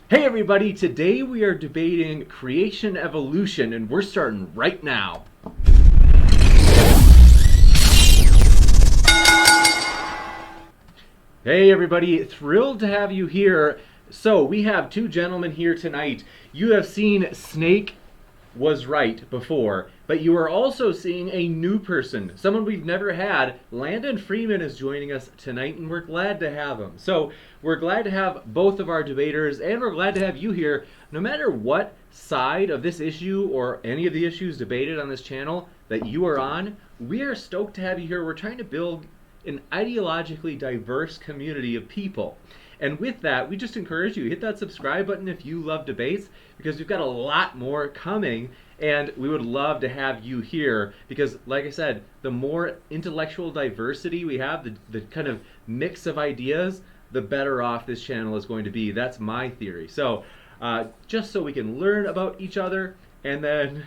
Hey everybody, today we are debating creation evolution and we're starting right now. Hey everybody, thrilled to have you here. So, we have two gentlemen here tonight. You have seen Snake was right before, but you are also seeing a new person, someone we've never had. Landon Freeman is joining us tonight, and we're glad to have him. So, we're glad to have both of our debaters, and we're glad to have you here. No matter what side of this issue or any of the issues debated on this channel that you are on, we are stoked to have you here. We're trying to build an ideologically diverse community of people. And with that, we just encourage you hit that subscribe button if you love debates, because we've got a lot more coming, and we would love to have you here because, like I said, the more intellectual diversity we have, the kind of mix of ideas, the better off this channel is going to be. That's my theory. So, just so we can learn about each other, and then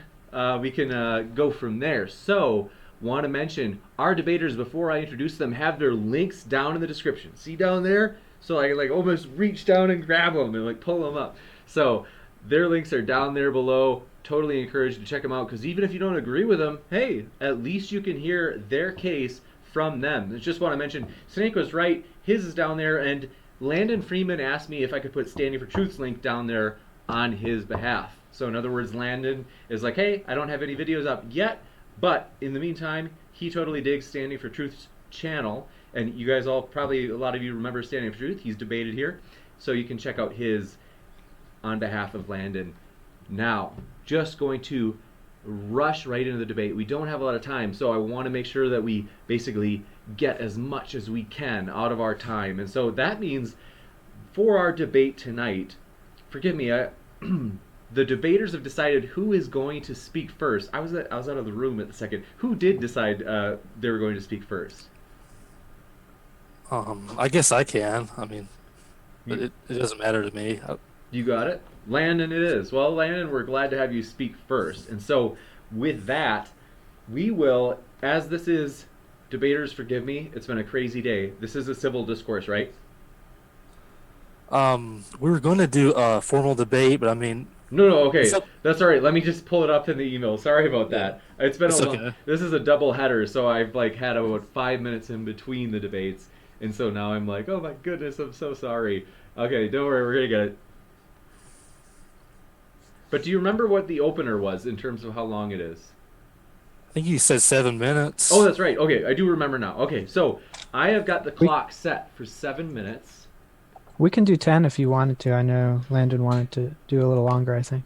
we can go from there. So, want to mention our debaters before I introduce them have their links down in the description. See down there? So I like almost reach down and grab them and like pull them up. So their links are down there below. Totally encourage you to check them out, because even if you don't agree with them, hey, at least you can hear their case from them. I just want to mention Snake was right. His is down there, and Landon Freeman asked me if I could put Standing for Truth's link down there on his behalf. So in other words, Landon is like, hey, I don't have any videos up yet, but in the meantime, he totally digs Standing for Truth's channel. And you guys all, probably a lot of you remember Standing for Truth. He's debated here. So you can check out his on behalf of Landon. Now, just going to rush right into the debate. We don't have a lot of time, so I want to make sure that we basically get as much as we can out of our time. And so that means for our debate tonight, forgive me, the debaters have decided who is going to speak first. I was out of the room at the second. Who did decide they were going to speak first? I guess I can. I mean, but You, it doesn't matter to me. you got it? Landon it is. Well, Landon, we're glad to have you speak first. And so with that, we will, as this is, debaters, forgive me, it's been a crazy day. This is a civil discourse, right? We were going to do a formal debate, but I mean, No, no, it's okay. up. That's all right. Let me just pull it up in the email. Sorry about Yeah, that. It's been a it's long. okay. This is a double header, so I've like had about 5 minutes in between the debates, and so now I'm like, oh my goodness, I'm so sorry. Okay, don't worry, we're gonna get it. But do you remember what the opener was in terms of how long it is? I think you said seven Oh, minutes. that's right. Okay, I do remember now. Okay, so I have got the We clock set for 7 minutes. we can do 10 if you wanted to. I know Landon wanted to do a little longer, I think.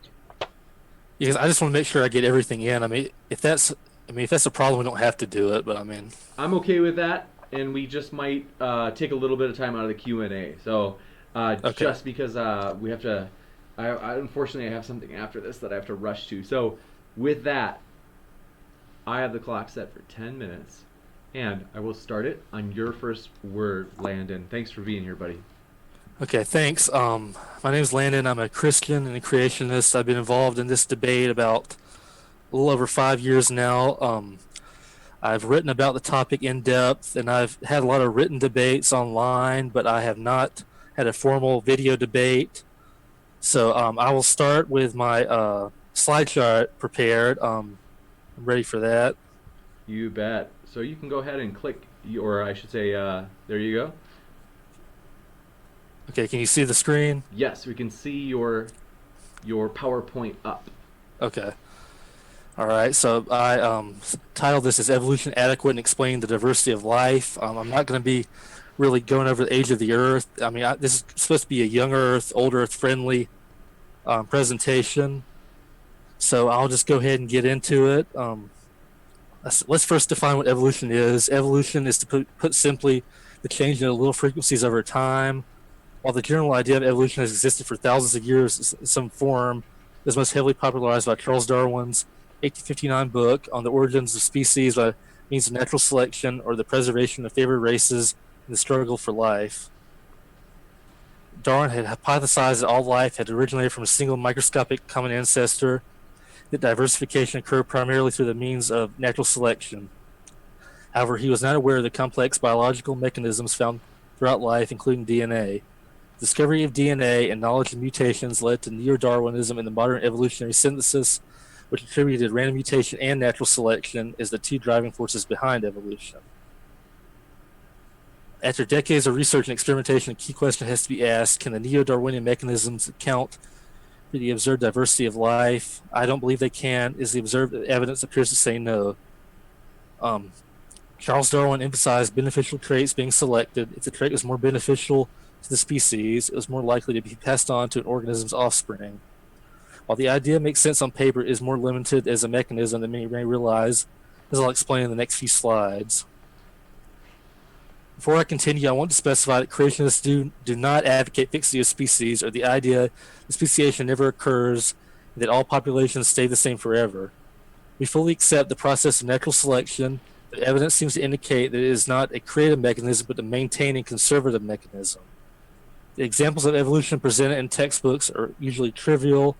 Because I just want to make sure I get everything in. If that's a problem, we don't have to do it. But I mean, I'm okay with that, and we just might take a little bit of time out of the Q&A. So okay, just because we have to, unfortunately I have something after this that I have to rush to. So with that, I have the clock set for 10 minutes, and I will start it on your first word, Landon. Thanks for being here, buddy. okay, thanks. My name's Landon. I'm a Christian and a creationist. I've been involved in this debate about a little over 5 years now. I've written about the topic in depth, and I've had a lot of written debates online, but I have not had a formal video debate. So I will start with my slideshow prepared. I'm ready for that. You bet. So you can go ahead and click, or I should say, there you go. Okay, can you see the screen? Yes, we can see your PowerPoint up. Okay. All right. So I titled this as "Evolution Adequate and Explaining the Diversity of Life." I'm not going to be really going over the age of the Earth. I mean, this is supposed to be a young Earth, old Earth friendly presentation. So I'll just go ahead and get into it. Let's first define what evolution is. Evolution is, to put simply, the change in the little frequencies over time. While the general idea of evolution has existed for thousands of years in some form, it was most heavily popularized by Charles Darwin's 1859 book on the origins of species by means of natural selection or the preservation of favored races in the struggle for life. Darwin had hypothesized that all life had originated from a single microscopic common ancestor, that diversification occurred primarily through the means of natural selection. However, he was not aware of the complex biological mechanisms found throughout life, including DNA. discovery of DNA and knowledge of mutations led to neo-Darwinism and the modern evolutionary synthesis, which attributed random mutation and natural selection as the two driving forces behind evolution. After decades of research and experimentation, a key question has to be asked: can the neo-Darwinian mechanisms account for the observed diversity of life? I don't believe they can, as the observed evidence appears to say no. Charles Darwin emphasized beneficial traits being selected. If the trait was more beneficial to the species, it was more likely to be passed on to an organism's offspring. While the idea makes sense on paper, it is more limited as a mechanism than many may realize, as I'll explain in the next few slides. Before I continue, I want to specify that creationists do not advocate fixity of species, or the idea that speciation never occurs and that all populations stay the same forever. We fully accept the process of natural selection, but evidence seems to indicate that it is not a creative mechanism, but a maintaining conservative mechanism. The examples of evolution presented in textbooks are usually trivial.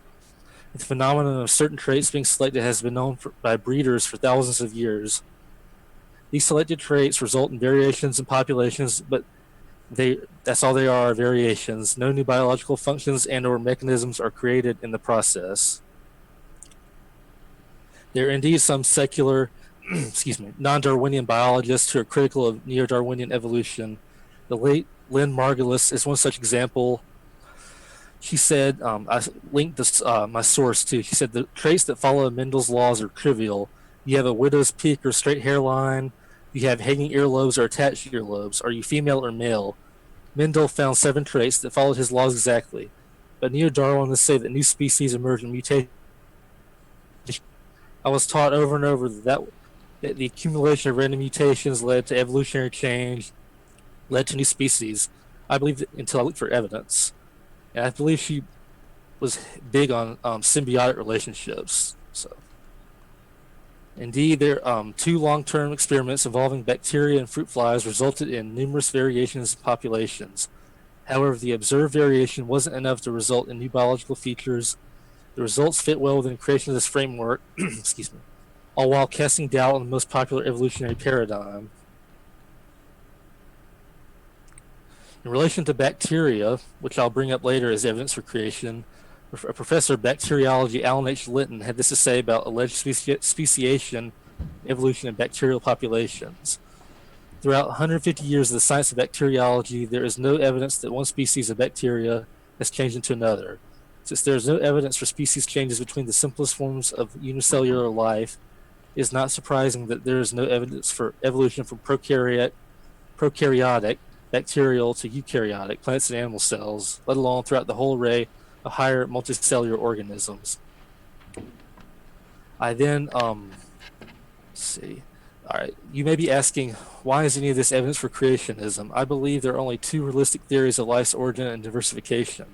The phenomenon of certain traits being selected has been known by breeders for thousands of years. These selected traits result in variations in populations, but that's all they are, variations. No new biological functions and or mechanisms are created in the process. There are indeed some secular, non-Darwinian biologists who are critical of neo-Darwinian evolution. The late Lynn Margulis is one such example. She said, I linked this, my source too. She said the traits that follow Mendel's laws are trivial. You have a widow's peak or straight hairline. You have hanging earlobes or attached earlobes. Are you female or male? Mendel found 7 traits that followed his laws exactly. But neo-Darwinists say that new species emerge in mutation. I was taught over and over that the accumulation of random mutations led to evolutionary change, led to new species. I believed it until I looked for evidence. And I believe she was big on symbiotic relationships. So, indeed, there 2 long-term experiments involving bacteria and fruit flies resulted in numerous variations in populations. However, the observed variation wasn't enough to result in new biological features. The results fit well within creationist framework, excuse me, all while casting doubt on the most popular evolutionary paradigm. In relation to bacteria, which I'll bring up later as evidence for creation, a professor of bacteriology, Alan H. Linton, had this to say about alleged speciation, evolution in bacterial populations. Throughout 150 years of the science of bacteriology, there is no evidence that one species of bacteria has changed into another. Since there is no evidence for species changes between the simplest forms of unicellular life, it is not surprising that there is no evidence for evolution from prokaryotic, bacterial to eukaryotic plants and animal cells, let alone throughout the whole array of higher multicellular organisms. I then, let's see. All right, you may be asking, why is any of this evidence for creationism? I believe there are only 2 realistic theories of life's origin and diversification: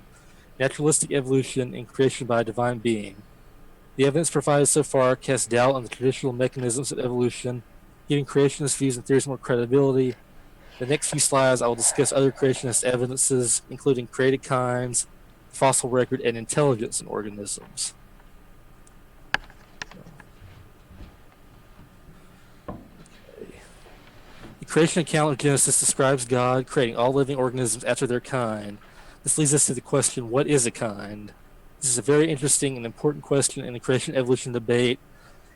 naturalistic evolution and creation by a divine being. The evidence provided so far casts doubt on the traditional mechanisms of evolution, giving creationist views and theories more credibility. The next few slides, I will discuss other creationist evidences, including created kinds, fossil record, and intelligence in organisms. The creation account of Genesis describes God creating all living organisms after their kind. This leads us to the question, what is a kind? This is a very interesting and important question in the creation-evolution debate,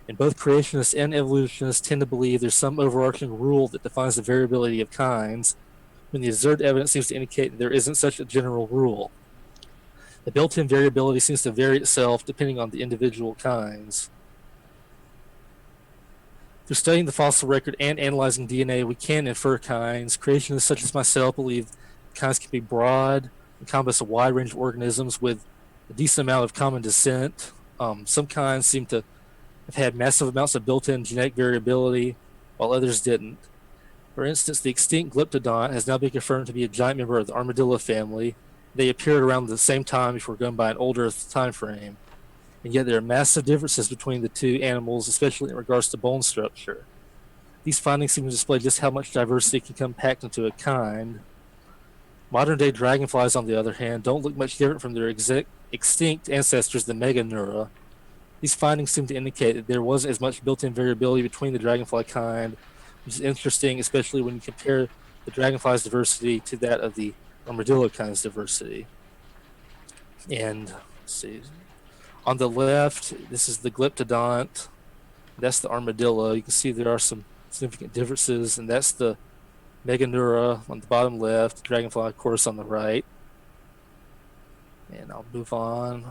and both creationists and evolutionists tend to believe there's some overarching rule that defines the variability of kinds, when the observed evidence seems to indicate that there isn't such a general rule. The built-in variability seems to vary itself depending on the individual kinds. Through studying the fossil record and analyzing DNA, we can infer kinds. Creationists such as myself believe kinds can be broad, encompass a wide range of organisms with a decent amount of common descent. Some kinds seem to have had massive amounts of built-in genetic variability, while others didn't. For instance, the extinct Glyptodont has now been confirmed to be a giant member of the armadillo family. They appeared around the same time if we're going by an old Earth time frame. And yet there are massive differences between the 2 animals, especially in regards to bone structure. These findings seem to display just how much diversity can come packed into a kind. Modern-day dragonflies, on the other hand, don't look much different from their extinct ancestors, the Meganeura. These findings seem to indicate that there wasn't as much built-in variability between the dragonfly kind, which is interesting, especially when you compare the dragonfly's diversity to that of the armadillo kinds diversity. And let's see, on the left, this is the glyptodont. That's the armadillo. You can see there are some significant differences, and that's the meganeura on the bottom left, dragonfly, of course, on the right. And I'll move on.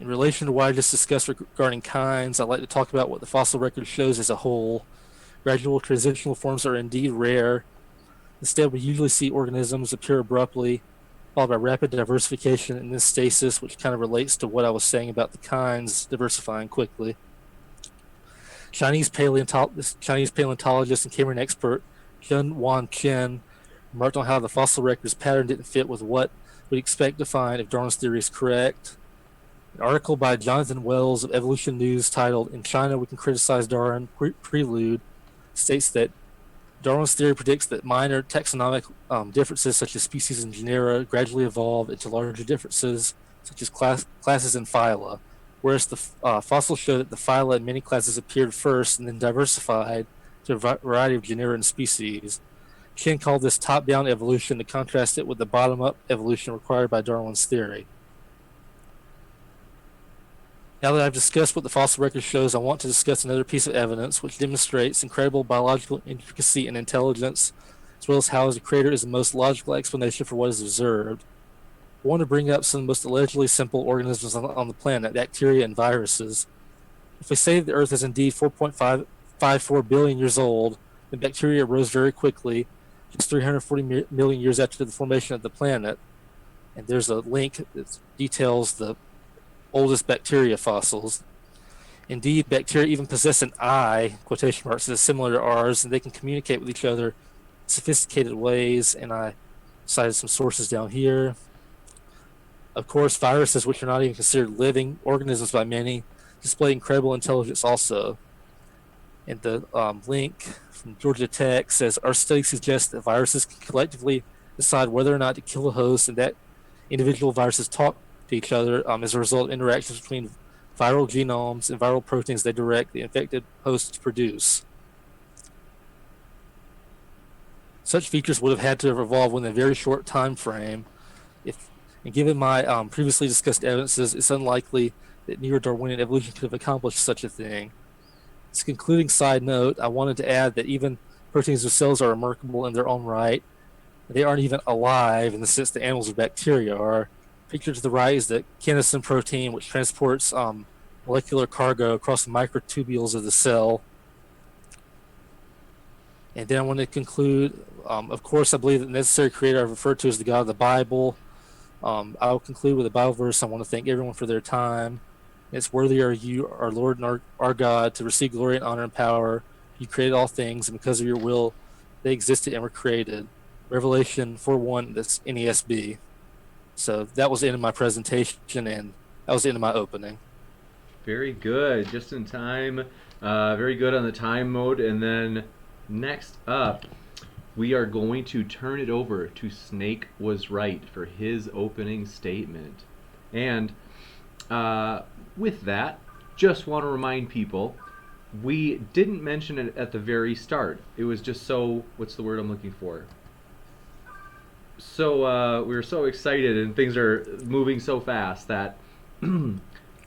In relation to what I just discussed regarding kinds, I'd like to talk about what the fossil record shows as a whole. Gradual transitional forms are indeed rare. Instead, we usually see organisms appear abruptly, followed by rapid diversification and then stasis, which kind of relates to what I was saying about the kinds diversifying quickly. Chinese paleontologist and Cameroon expert Jun Wan Chen remarked on how the fossil record's pattern didn't fit with what we'd expect to find if Darwin's theory is correct. An article by Jonathan Wells of Evolution News titled "In China We Can Criticize Darwin" Prelude states that Darwin's theory predicts that minor taxonomic differences such as species and genera gradually evolve into larger differences such as classes and phyla, whereas the fossils show that the phyla in many classes appeared first and then diversified to a variety of genera and species. Chen called this top-down evolution to contrast it with the bottom-up evolution required by Darwin's theory. Now that I've discussed what the fossil record shows, I want to discuss another piece of evidence which demonstrates incredible biological intricacy and intelligence, as well as how as a creator is the most logical explanation for what is observed. I want to bring up some of the most allegedly simple organisms on the planet, bacteria and viruses. If we say that the Earth is indeed 4.54 billion years old, then bacteria arose very quickly, just 340 million years after the formation of the planet. And there's a link that details the oldest bacteria fossils. Indeed, bacteria even possess an eye, quotation marks, that is similar to ours, and they can communicate with each other in sophisticated ways, and I cited some sources down here. Of course, viruses, which are not even considered living organisms by many, display incredible intelligence also. And the link from Georgia Tech says, our study suggests that viruses can collectively decide whether or not to kill a host, and that individual viruses talk to each other as a result of interactions between viral genomes and viral proteins they direct the infected host to produce. Such features would have had to have evolved within a very short time frame. And given my previously discussed evidences, it's unlikely that neo-Darwinian evolution could have accomplished such a thing. As a concluding side note, I wanted to add that even proteins themselves are remarkable in their own right. They aren't even alive in the sense that animals or bacteria are. Pictured to the right is the kinesin protein, which transports molecular cargo across the microtubules of the cell. And then I want to conclude, of course, I believe that the necessary creator I've referred to as the God of the Bible. I will conclude with a Bible verse. I want to thank everyone for their time. It's worthy are you, our Lord and our God, to receive glory and honor and power. You created all things, and because of your will, they existed and were created. Revelation 4:1, that's NESB. So that was the end of my presentation, and that was the end of my opening. Very good, just in time. Very good on the time mode. And then next up, we are going to turn it over to Snake Was Right for his opening statement. And with that, just want to remind people, we didn't mention it at the very start. It was just so, what's the word I'm looking for? So we were so excited and things are moving so fast that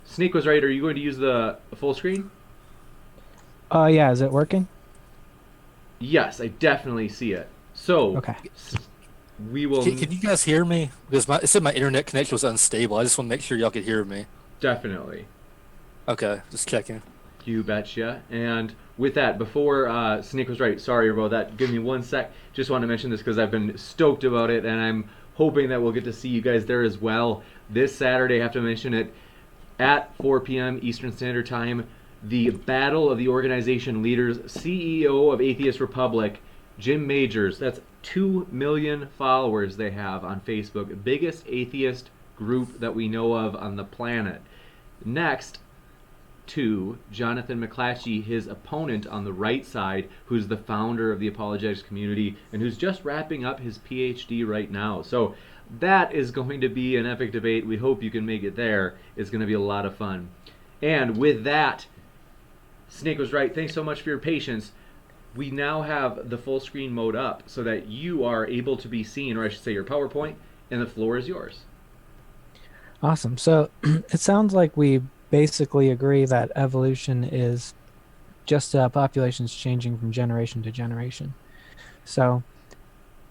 Snake Was Right. Are you going to use the full screen? Yeah, is it working? Yes, I definitely see it. So Okay. we will Can you guys hear me? Because it said my internet connection was unstable. I just want to make sure y'all could hear me. definitely. Okay, just checking. You betcha. And with that, before Snake Was Right, sorry about that. Give me one sec. Just want to mention this because I've been stoked about it, and I'm hoping that we'll get to see you guys there as well. This Saturday, I have to mention it, at 4 p.m. Eastern Standard Time, the Battle of the Organization Leaders, CEO of Atheist Republic, Jim Majors. That's 2 million followers they have on Facebook. Biggest atheist group that we know of on the planet. Next to Jonathan McClatchy, his opponent on the right side, who's the founder of the apologetics community and who's just wrapping up his PhD right now. So that is going to be an epic debate. We hope you can make it there. It's going to be a lot of fun. And with that, Snake Was Right. Thanks so much for your patience. we now have the full screen mode up so that you are able to be seen, or I should say your PowerPoint, and the floor is yours. Awesome. So it sounds like we basically agree that evolution is just populations changing from generation to generation. So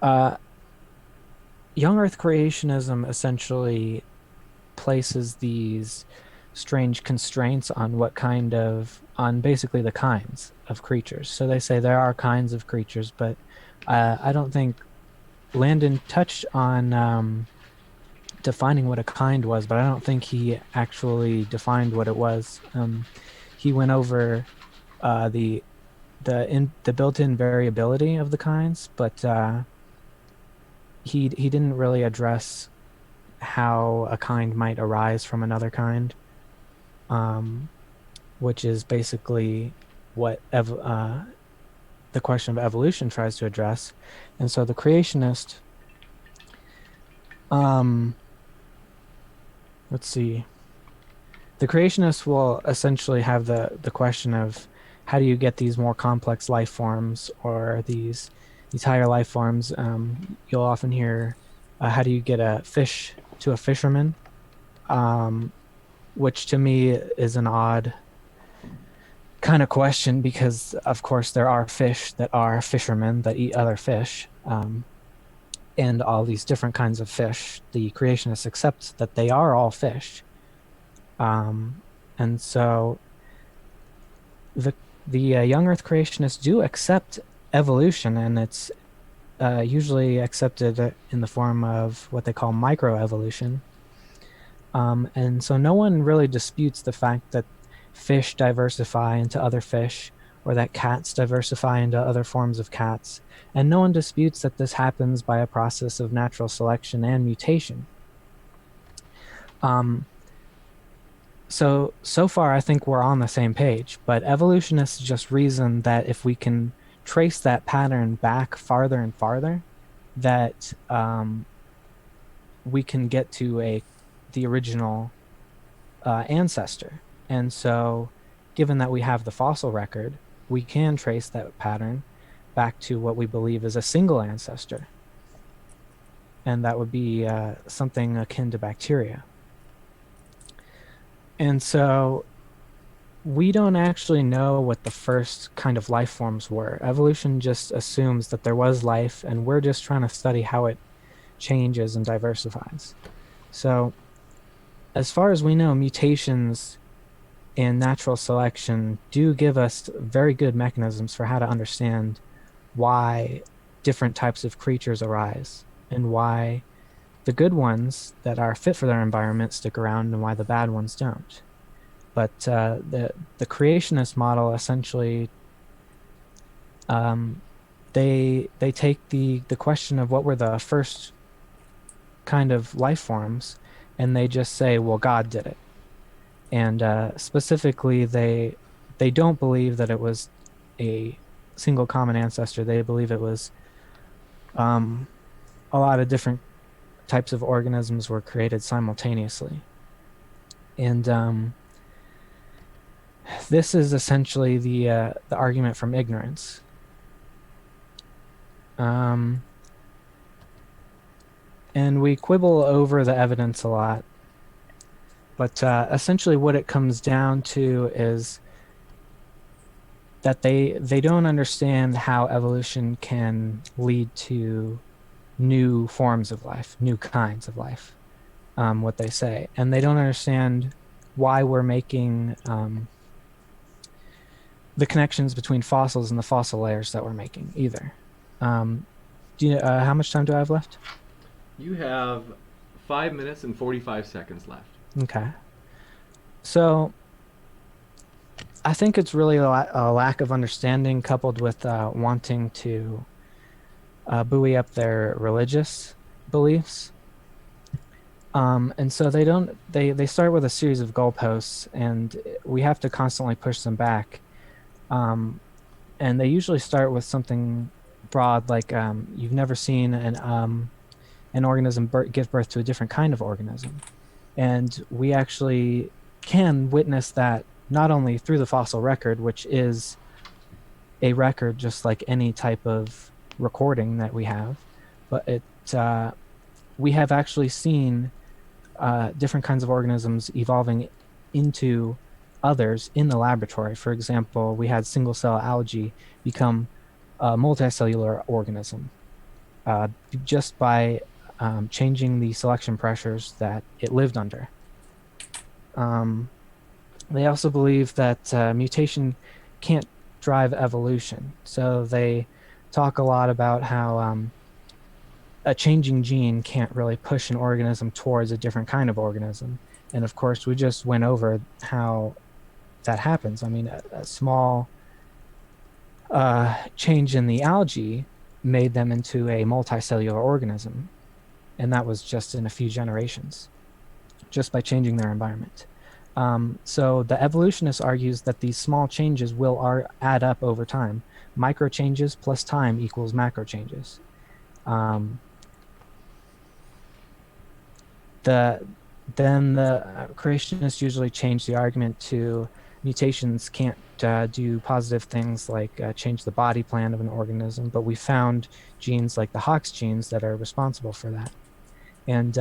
uh, young Earth creationism essentially places these strange constraints on on basically the kinds of creatures. So they say there are kinds of creatures, but I don't think Landon touched on defining what a kind was, but I don't think he actually defined what it was. He went over the built-in variability of the kinds, but he didn't really address how a kind might arise from another kind, which is basically what the question of evolution tries to address. And so the creationist, let's see, the creationists will essentially have the question of how do you get these more complex life forms, or these higher life forms. You'll often hear, how do you get a fish to a fisherman? Which to me is an odd kind of question, because of course there are fish that are fishermen that eat other fish, and all these different kinds of fish. The creationists accept that they are all fish, and so the young Earth creationists do accept evolution, and it's usually accepted in the form of what they call microevolution. And so no one really disputes the fact that fish diversify into other fish, or that cats diversify into other forms of cats. And no one disputes that this happens by a process of natural selection and mutation. So far, I think we're on the same page, but evolutionists just reason that if we can trace that pattern back farther and farther, that we can get to the original ancestor. And so, given that we have the fossil record, we can trace that pattern back to what we believe is a single ancestor. And that would be something akin to bacteria. And so we don't actually know what the first kind of life forms were. Evolution just assumes that there was life, and we're just trying to study how it changes and diversifies. So as far as we know, mutations and natural selection do give us very good mechanisms for how to understand why different types of creatures arise, and why the good ones that are fit for their environment stick around, and why the bad ones don't. But the creationist model essentially, they take the question of what were the first kind of life forms, and they just say, well, God did it. And specifically, they don't believe that it was a single common ancestor. They believe it was a lot of different types of organisms were created simultaneously. And this is essentially the argument from ignorance. And we quibble over the evidence a lot, but essentially what it comes down to is that they don't understand how evolution can lead to new forms of life, new kinds of life, what they say. And they don't understand why we're making the connections between fossils and the fossil layers that we're making either. How much time do I have left? You have 5 minutes and 45 seconds left. Okay. So I think it's really a lack of understanding, coupled with wanting to buoy up their religious beliefs. And so they start with a series of goalposts, and we have to constantly push them back. And they usually start with something broad, like you've never seen an organism give birth to a different kind of organism. And we actually can witness that not only through the fossil record, which is a record just like any type of recording that we have, but we have actually seen different kinds of organisms evolving into others in the laboratory. For example, we had single cell algae become a multicellular organism just by changing the selection pressures that it lived under. They also believe that mutation can't drive evolution. So they talk a lot about how a changing gene can't really push an organism towards a different kind of organism. And of course, we just went over how that happens. I mean, a small change in the algae made them into a multicellular organism. And that was just in a few generations, just by changing their environment. So the evolutionist argues that these small changes will add up over time. Micro changes plus time equals macro changes. Then the creationists usually change the argument to mutations can't do positive things like change the body plan of an organism, but we found genes like the Hox genes that are responsible for that. And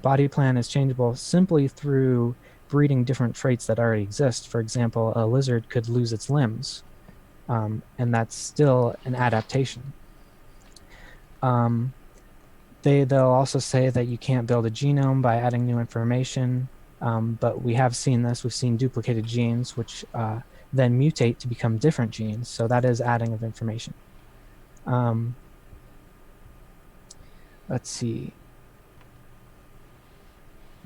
body plan is changeable simply through breeding different traits that already exist. For example, a lizard could lose its limbs, and that's still an adaptation. They'll also say that you can't build a genome by adding new information, but we have seen this. We've seen duplicated genes, which then mutate to become different genes. So that is adding of information. Let's see.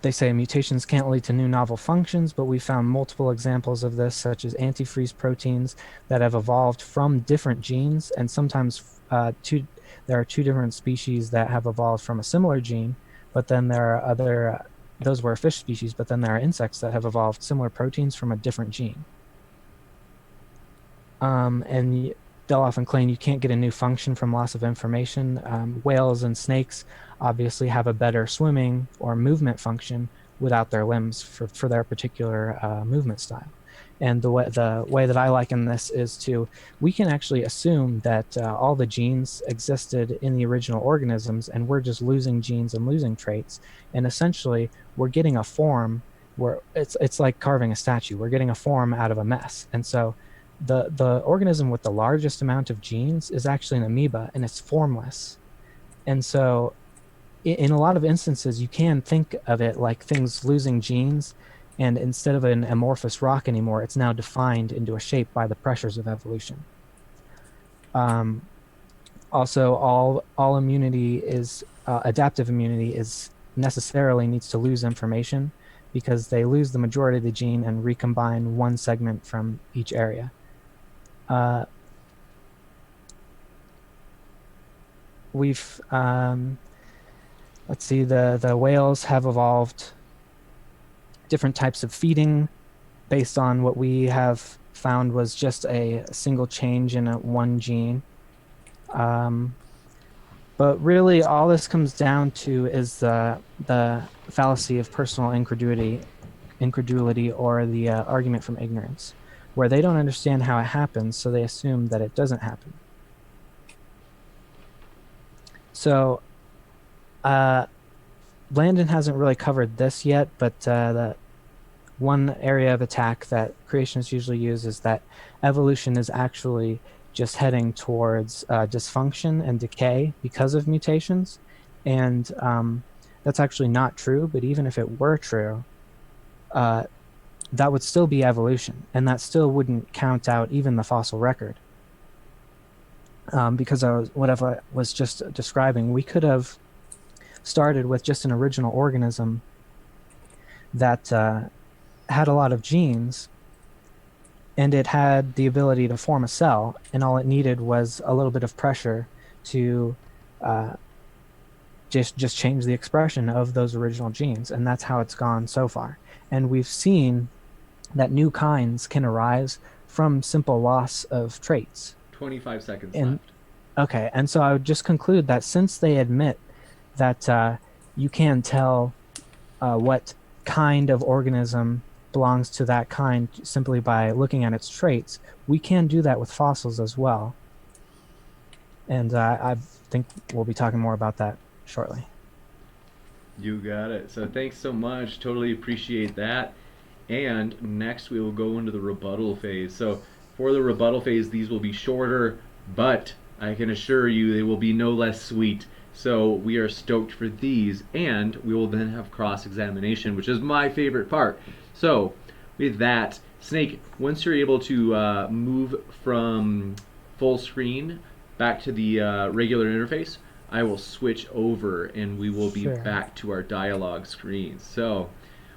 They say mutations can't lead to new novel functions, but we found multiple examples of this, such as antifreeze proteins that have evolved from different genes, and sometimes there are two different species that have evolved from a similar gene, but then there are those were fish species, but then there are insects that have evolved similar proteins from a different gene. And they'll often claim you can't get a new function from loss of information. Whales and snakes obviously have a better swimming or movement function without their limbs for their particular movement style. And the way that I liken this is we can actually assume that all the genes existed in the original organisms, and we're just losing genes and losing traits. And essentially, we're getting a form where it's like carving a statue. We're getting a form out of a mess. And so the organism with the largest amount of genes is actually an amoeba, and it's formless. And so in a lot of instances, you can think of it like things losing genes, and instead of an amorphous rock anymore, it's now defined into a shape by the pressures of evolution. Also, all immunity is adaptive immunity is necessarily needs to lose information, because they lose the majority of the gene and recombine one segment from each area. We've let's see, the whales have evolved different types of feeding based on what we have found was just a single change in one gene. But really, all this comes down to is the fallacy of personal incredulity, or the argument from ignorance, where they don't understand how it happens, so they assume that it doesn't happen. So, Landon hasn't really covered this yet, but the one area of attack that creationists usually use is that evolution is actually just heading towards dysfunction and decay because of mutations. And that's actually not true, but even if it were true, that would still be evolution, and that still wouldn't count out even the fossil record. Because what I was just describing, we could have started with just an original organism that had a lot of genes, and it had the ability to form a cell, and all it needed was a little bit of pressure to just change the expression of those original genes, and that's how it's gone so far. And we've seen that new kinds can arise from simple loss of traits. 25 seconds left. Okay, and so I would just conclude that since they admit that you can tell what kind of organism belongs to that kind simply by looking at its traits, we can do that with fossils as well. And I think we'll be talking more about that shortly. You got it. So thanks so much. Totally appreciate that. And next we will go into the rebuttal phase. So for the rebuttal phase, these will be shorter, but I can assure you they will be no less sweet. So we are stoked for these, and we will then have cross-examination, which is my favorite part. So with that, Snake, once you're able to move from full screen back to the regular interface, I will switch over and we will be Sure. back to our dialogue screen. So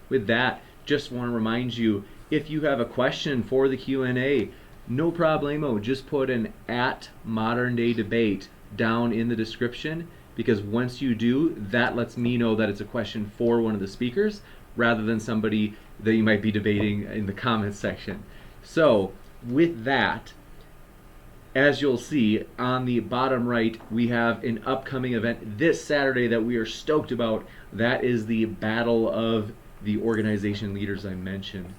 with that, just want to remind you, if you have a question for the Q&A, no problemo, just put an @moderndaydebate down in the description, because once you do, that lets me know that it's a question for one of the speakers rather than somebody that you might be debating in the comments section. So with that, as you'll see on the bottom right, we have an upcoming event this Saturday that we are stoked about. That is the Battle of the Organization Leaders I mentioned.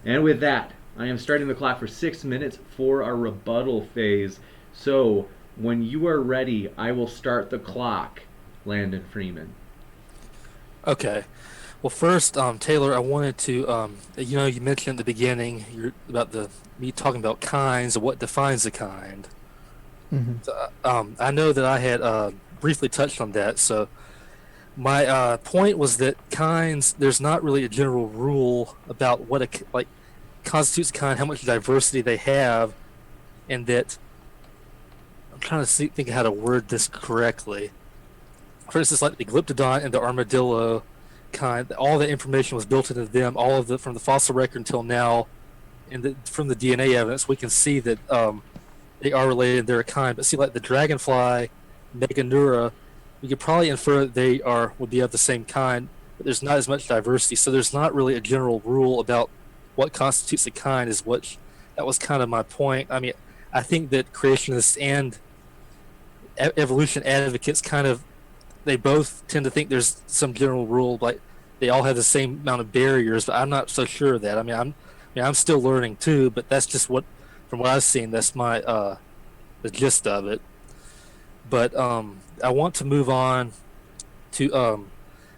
And with that, I am starting the clock for 6 minutes for our rebuttal phase. So when you are ready, I will start the clock, Landon Freeman. Okay. Well, first, Taylor, I wanted to, you mentioned at the beginning about me talking about kinds and what defines a kind. Mm-hmm. So, I know that I had briefly touched on that. So my point was that kinds, there's not really a general rule about what constitutes a kind, how much diversity they have, and that I'm trying to think of how to word this correctly. For instance, like the glyptodon and the armadillo kind, all the information was built into them, all of from the fossil record until now, and from the DNA evidence, we can see that they are related, they're a kind. But see, like the dragonfly, Meganeura, we could probably infer that they would be of the same kind, but there's not as much diversity, so there's not really a general rule about what constitutes a kind. That was kind of my point. I mean, I think that creationists and evolution advocates they both tend to think there's some general rule, like they all have the same amount of barriers, but I'm not so sure of that. I mean, I'm still learning too, but that's just from what I've seen, that's my the gist of it. But I want to move on to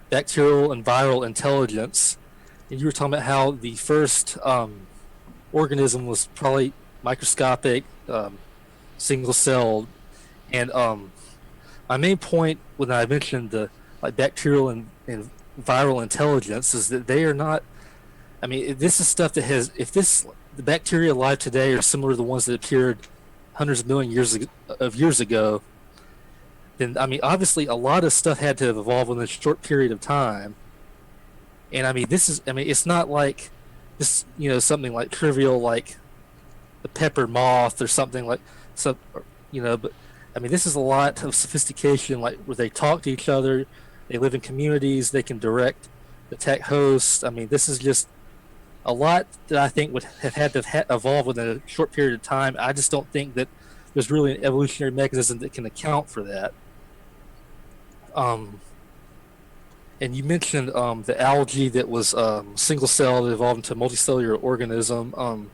bacterial and viral intelligence. And you were talking about how the first organism was probably microscopic, single-celled, and my main point when I mentioned the bacterial and viral intelligence is that they are not. I mean, this is stuff that the bacteria alive today are similar to the ones that appeared hundreds of millions of years ago, then I mean, obviously a lot of stuff had to have evolved within a short period of time. And I mean, it's not like this, something like trivial like the pepper moth or something like so, but I mean, this is a lot of sophistication, like where they talk to each other, they live in communities, they can direct attack hosts. I mean, this is just a lot that I think would have had to evolve within a short period of time. I just don't think that there's really an evolutionary mechanism that can account for that. And you mentioned the algae that was single-celled that evolved into a multicellular organism.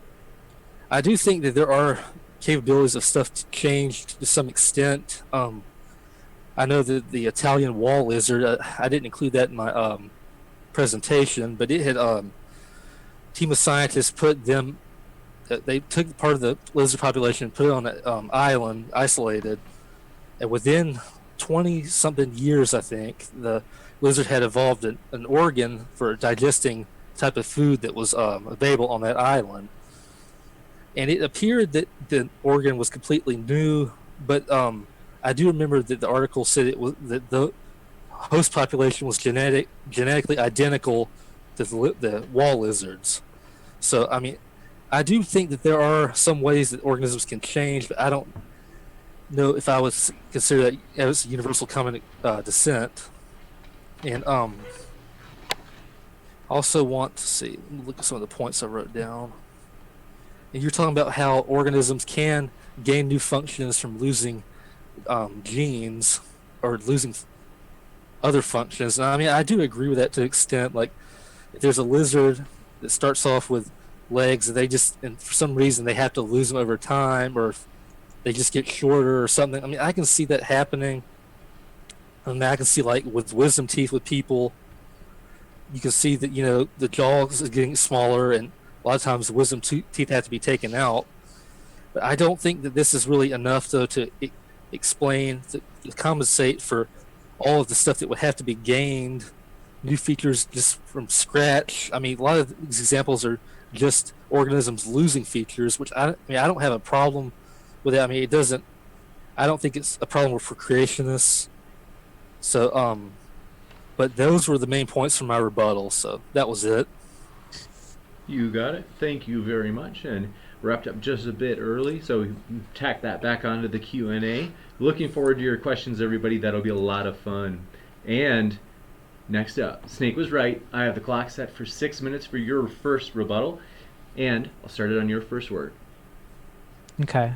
I do think that there are capabilities of stuff to change to some extent. I know that the Italian wall lizard, I didn't include that in my presentation, but it had team of scientists they took part of the lizard population and put it on an island, isolated, and within 20-something years, I think, the lizard had evolved an organ for digesting type of food that was available on that island. And it appeared that the organ was completely new, but I do remember that the article said that the host population was genetically identical to the wall lizards. So, I mean, I do think that there are some ways that organisms can change, but I don't know if I would consider that as universal common descent. And also want to look at some of the points I wrote down. And you're talking about how organisms can gain new functions from losing genes or losing other functions. And I mean, I do agree with that to an extent. Like, if there's a lizard that starts off with legs, and for some reason they have to lose them over time, or they just get shorter or something. I mean, I can see that happening. I mean, I can see like with wisdom teeth with people, you can see that the jaws is getting smaller, and a lot of times the teeth have to be taken out. But I don't think that this is really enough though to explain to compensate for all of the stuff that would have to be gained, new features just from scratch. I mean, a lot of these examples are just organisms losing features, which I mean, I don't have a problem with it. I mean, it doesn't. I don't think it's a problem for creationists. So, but those were the main points from my rebuttal. So that was it. You got it. Thank you very much. And wrapped up just a bit early, so we tack that back onto the Q&A. Looking forward to your questions, everybody. That'll be a lot of fun. And next up, Snake was right. I have the clock set for 6 minutes for your first rebuttal, and I'll start it on your first word. Okay.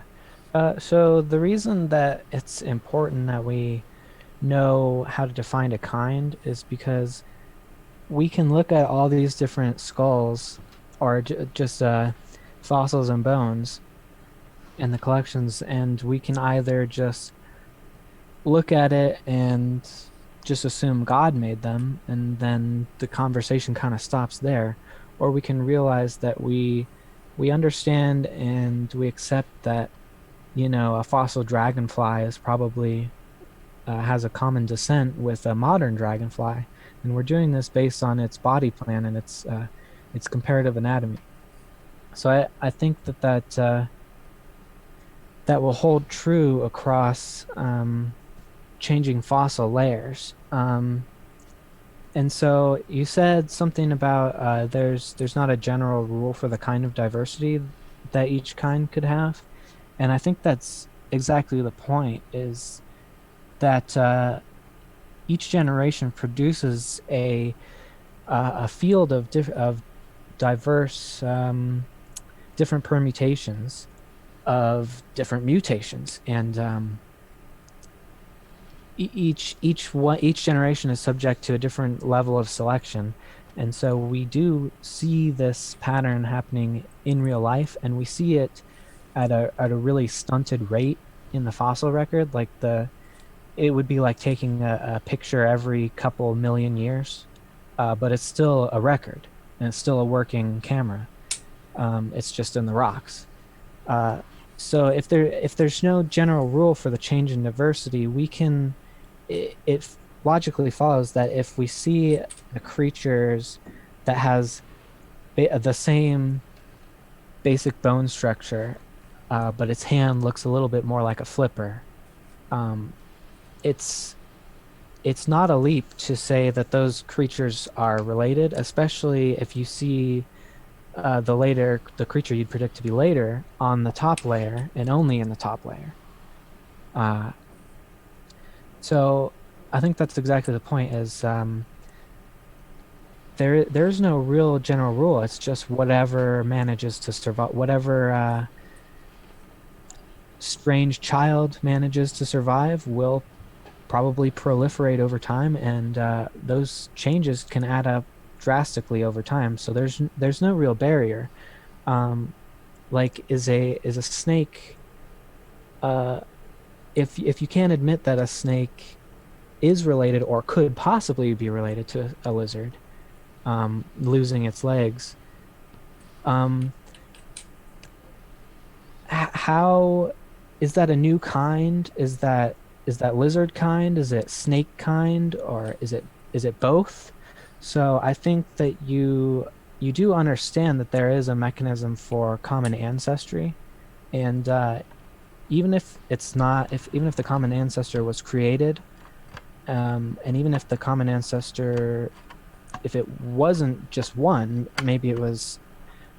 So the reason that it's important that we know how to define a kind is because we can look at all these different skulls or just fossils and bones in the collections, and we can either just look at it and just assume God made them, and then the conversation kind of stops there, or we can realize that we understand and we accept that a fossil dragonfly is probably has a common descent with a modern dragonfly, and we're doing this based on its body plan and its comparative anatomy. So I think that will hold true across changing fossil layers. And so you said something about there's not a general rule for the kind of diversity that each kind could have, and I think that's exactly the point, is that each generation produces a field of diverse different permutations of different mutations, and each generation is subject to a different level of selection, and so we do see this pattern happening in real life, and we see it at a really stunted rate in the fossil record. Like it would be like taking a picture every couple million years, but it's still a record and it's still a working camera. It's just in the rocks. So if there's no general rule for the change in diversity, it logically follows that if we see the creatures that has the same basic bone structure, but its hand looks a little bit more like a flipper, it's not a leap to say that those creatures are related, especially if you see the creature you'd predict to be later on the top layer and only in the top layer. So I think that's exactly the point, is there's no real general rule. It's just whatever manages to survive, whatever strange child manages to survive will probably proliferate over time, and those changes can add up drastically over time. So there's no real barrier. Like is a snake, if you can't admit that a snake is related or could possibly be related to a lizard, losing its legs, how is that a new kind? Is that lizard kind? Is it snake kind? Or is it both? So I think that you do understand that there is a mechanism for common ancestry, and even if it's not, even if the common ancestor was created, and even if the common ancestor, if it wasn't just one, maybe it was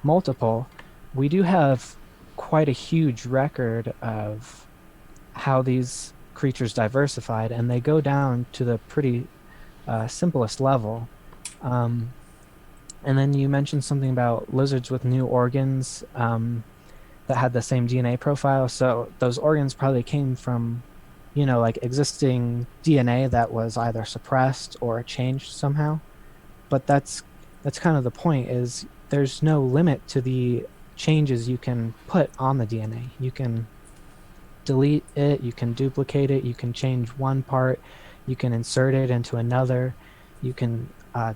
multiple, we do have quite a huge record of how these creatures diversified, and they go down to the pretty simplest level. And then you mentioned something about lizards with new organs that had the same DNA profile. So those organs probably came from, like existing DNA that was either suppressed or changed somehow. But that's that's kind of the point, is there's no limit to the changes you can put on the DNA. You can delete it, you can duplicate it, you can change one part, you can insert it into another, you can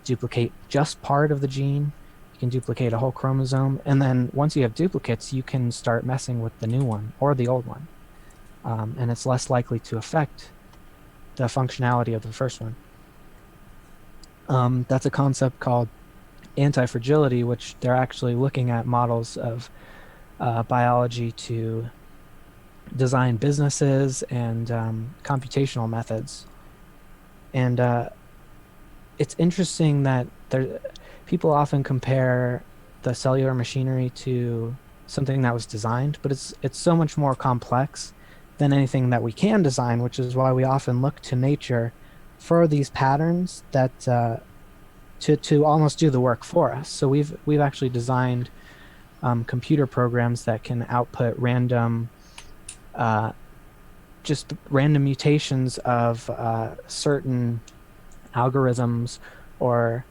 duplicate just part of the gene, you can duplicate a whole chromosome, and then once you have duplicates, you can start messing with the new one or the old one. And it's less likely to affect the functionality of the first one. That's a concept called anti-fragility, which they're actually looking at models of biology to design businesses and computational methods. And it's interesting that people often compare the cellular machinery to something that was designed, but it's so much more complex than anything that we can design, which is why we often look to nature for these patterns that to almost do the work for us. So we've actually designed computer programs that can output random just random mutations of certain algorithms or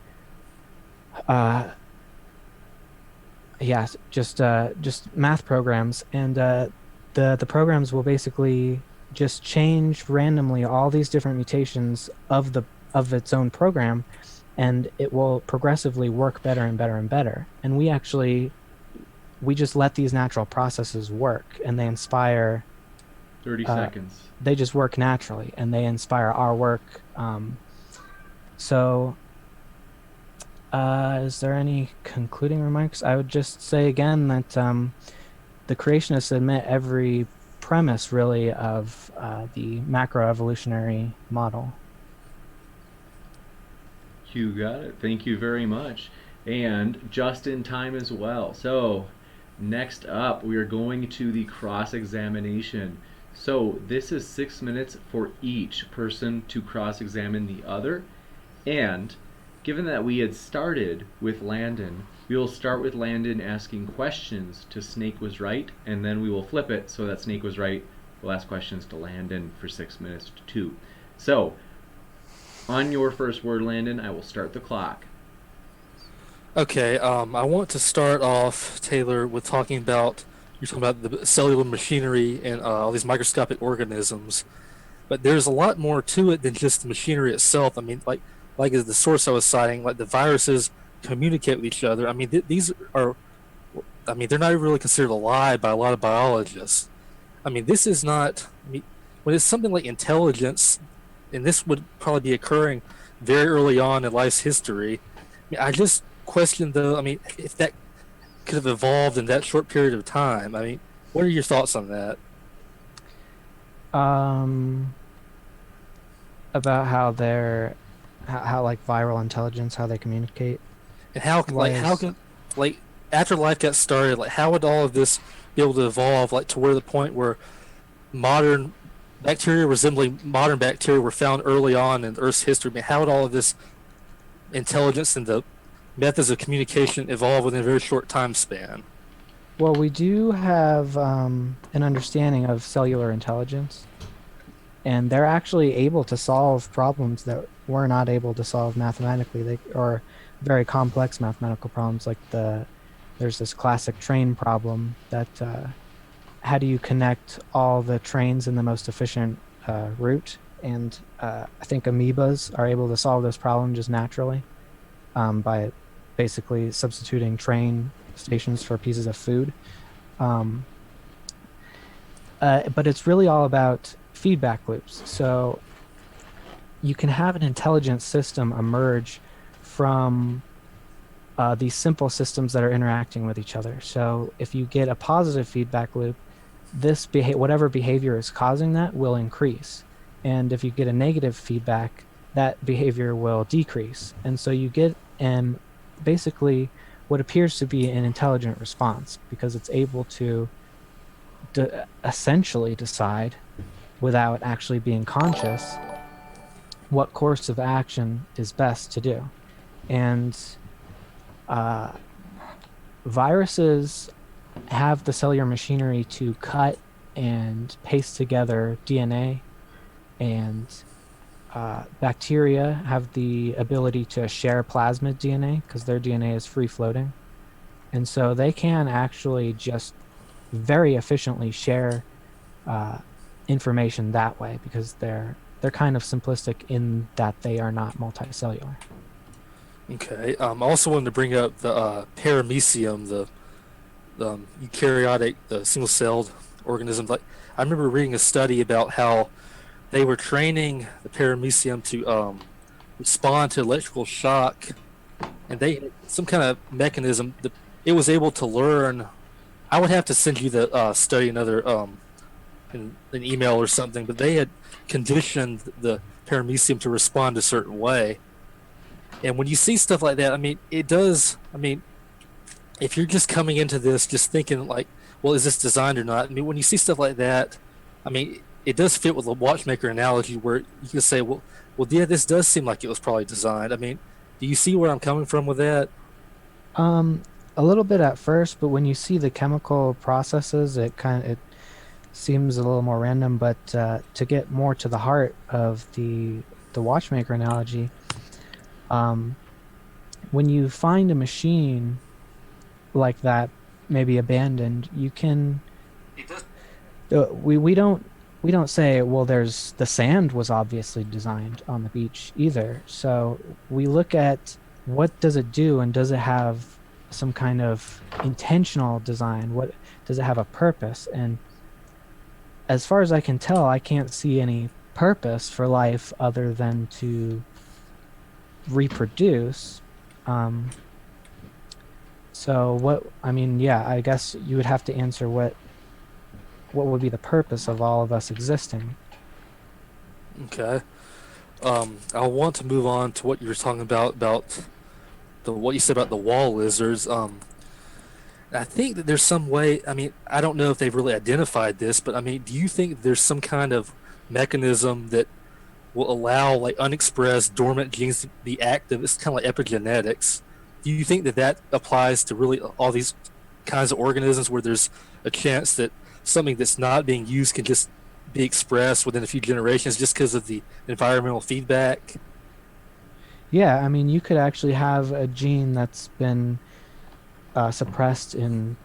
just math programs, and the programs will basically just change randomly all these different mutations of its own program, and it will progressively work better and better and better. And we just let these natural processes work, and they inspire 30 seconds. They just work naturally, and they inspire our work. Is there any concluding remarks? I would just say again that the creationists admit every premise, really, of the macroevolutionary model. You got it. Thank you very much. And just in time as well. So, next up, we are going to the cross-examination. So, this is 6 minutes for each person to cross-examine the other. And given that we had started with Landon, we will start with Landon asking questions to Snake Was Right, and then we will flip it so that Snake Was Right will ask questions to Landon for 6 minutes too. So, on your first word, Landon, I will start the clock. Okay, I want to start off, Taylor, with talking about, you're talking about the cellular machinery and all these microscopic organisms, but there's a lot more to it than just the machinery itself. I mean, like the source I was citing, like the viruses communicate with each other. I mean, these are, I mean, they're not even really considered alive by a lot of biologists. I mean, this is not, I mean, when it's something like intelligence, and this would probably be occurring very early on in life's history. I mean, I just question, though, I mean, if that could have evolved in that short period of time. I mean, what are your thoughts on that? About how like viral intelligence, how they communicate. And how can, like, after life got started, like, how would all of this be able to evolve, like, to where the point where modern bacteria resembling modern bacteria were found early on in Earth's history? I mean, how would all of this intelligence and the methods of communication evolve within a very short time span? Well, we do have an understanding of cellular intelligence, and they're actually able to solve problems that we're not able to solve mathematically. Or very complex mathematical problems, like there's this classic train problem that how do you connect all the trains in the most efficient route? And I think amoebas are able to solve this problem just naturally by basically substituting train stations for pieces of food. But it's really all about feedback loops. So you can have an intelligent system emerge from these simple systems that are interacting with each other. So if you get a positive feedback loop, whatever behavior is causing that will increase. And if you get a negative feedback, that behavior will decrease. And so you get basically what appears to be an intelligent response, because it's able to essentially decide, without actually being conscious, what course of action is best to do. And viruses have the cellular machinery to cut and paste together DNA and bacteria have the ability to share plasmid DNA because their DNA is free floating. And so they can actually just very efficiently share information that way because they're kind of simplistic in that they are not multicellular. Okay. I also wanted to bring up the paramecium, the eukaryotic, the single-celled organism. Like, I remember reading a study about how they were training the paramecium to respond to electrical shock, and they had some kind of mechanism that it was able to learn. I would have to send you the study another in an email or something, but they had conditioned the paramecium to respond a certain way. And when you see stuff like that, I mean, it does. I mean, if you're just coming into this just thinking like, well, is this designed or not? I mean, when you see stuff like that, I mean, it does fit with the watchmaker analogy where you can say, well, yeah, this does seem like it was probably designed. I mean, do you see where I'm coming from with that? Um, a little bit at first, but when you see the chemical processes, it seems a little more random. But to get more to the heart of the watchmaker analogy, um, when you find a machine like that, maybe abandoned, you can. It does. We don't say, well, there's the sand was obviously designed on the beach either. So we look at what does it do and does it have some kind of intentional design? What does it have a purpose? And as far as I can tell, I can't see any purpose for life other than to reproduce. Um, so what I mean, yeah, I guess you would have to answer what would be the purpose of all of us existing. Okay. I want to move on to what you were talking about the what you said about the wall lizards. I think that there's some way. I mean, I don't know if they've really identified this, but I mean, do you think there's some kind of mechanism that will allow like unexpressed dormant genes to be active? It's kind of like epigenetics. Do you think that that applies to really all these kinds of organisms where there's a chance that something that's not being used can just be expressed within a few generations just because of the environmental feedback? Yeah, I mean, you could actually have a gene that's been suppressed in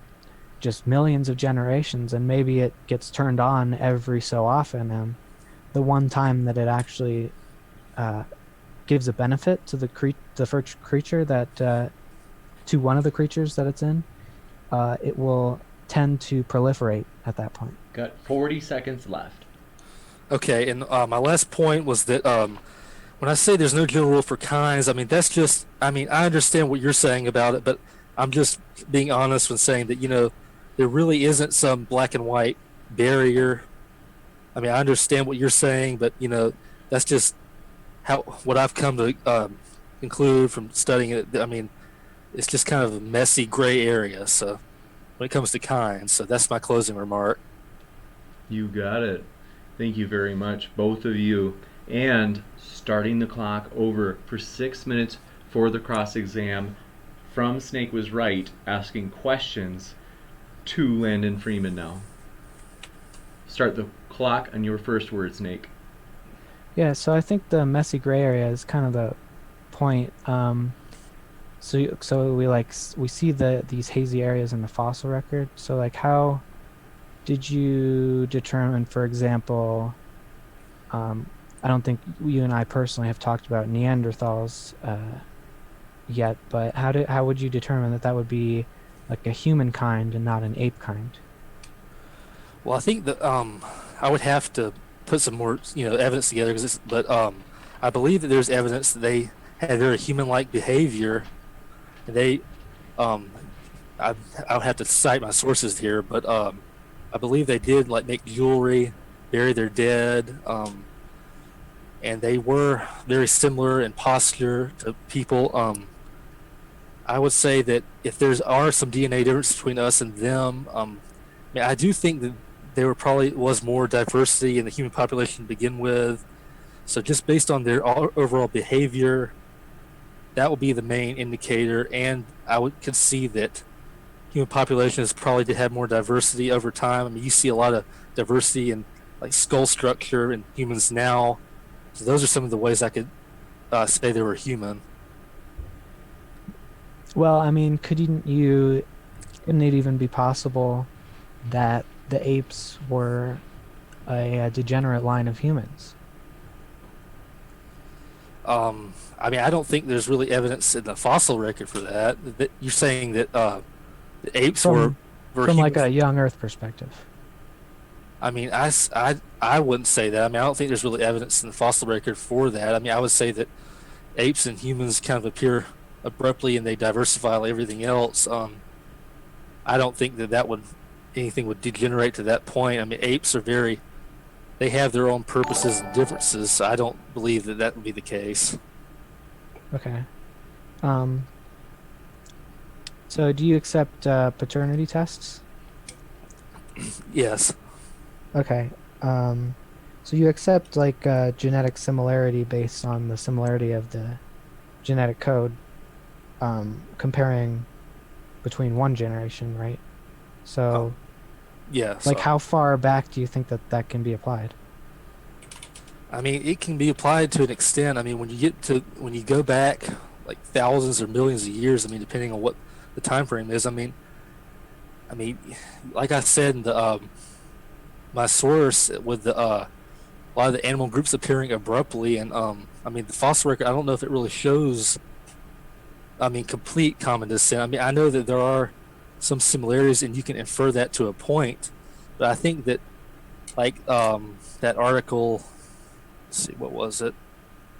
just millions of generations, and maybe it gets turned on every so often. And the one time that it actually uh, gives a benefit to the first creature that to one of the creatures that it's in, it will tend to proliferate at that point. Got 40 seconds left. Okay, and my last point was that when I say there's no general rule for kinds, I mean that's just. I mean I understand what you're saying about it, but I'm just being honest when saying that there really isn't some black and white barrier. I mean I understand what you're saying, but that's just how what I've come to conclude from studying it. I mean it's just kind of a messy gray area. So when it comes to kinds, so that's my closing remark. You got it. Thank you very much, both of you. And starting the clock over for 6 minutes for the cross exam from Snake Was Right, asking questions to Landon Freeman now. Start the clock on your first word, Snake. Yeah, so I think the messy gray area is kind of the point. So we see these hazy areas in the fossil record. So like, how did you determine, for example, I don't think you and I personally have talked about Neanderthals yet, but how would you determine that would be like a human kind and not an ape kind? Well, I think that I would have to put some more evidence together but I believe that there's evidence that they had very human-like behavior. And they, I would have to cite my sources here, but I believe they did like make jewelry, bury their dead, and they were very similar in posture to people. I would say that if are some DNA difference between us and them, I mean, I do think that there probably was more diversity in the human population to begin with. So just based on their overall behavior, that would be the main indicator. And I would concede that human populations probably did have more diversity over time. I mean, you see a lot of diversity in like skull structure in humans now, So those are some of the ways I could say they were human. Well, I mean, couldn't it even be possible that the apes were a degenerate line of humans? I mean, I don't think there's really evidence in the fossil record for that. That you're saying that the apes From were from like humans. a young Earth perspective. I mean, I wouldn't say that. I mean, I don't think there's really evidence in the fossil record for that. I mean, I would say that apes and humans kind of appear abruptly and they diversify like everything else. I don't think that anything would degenerate to that point. I mean, apes are they have their own purposes and differences. So I don't believe that would be the case. Okay. Um, so do you accept paternity tests? Yes. Okay. So you accept like genetic similarity based on the similarity of the genetic code, comparing between one generation, right? So, Yes. like, how far back do you think that can be applied? I mean, it can be applied to an extent. I mean, when you go back like thousands or millions of years, I mean, depending on what the time frame is. I mean, like I said in the my source with the a lot of the animal groups appearing abruptly, and I mean, the fossil record. I don't know if it really shows. I mean, complete common descent. I mean, I know that there are some similarities, and you can infer that to a point, but I think that like that article. Let's see, what was it?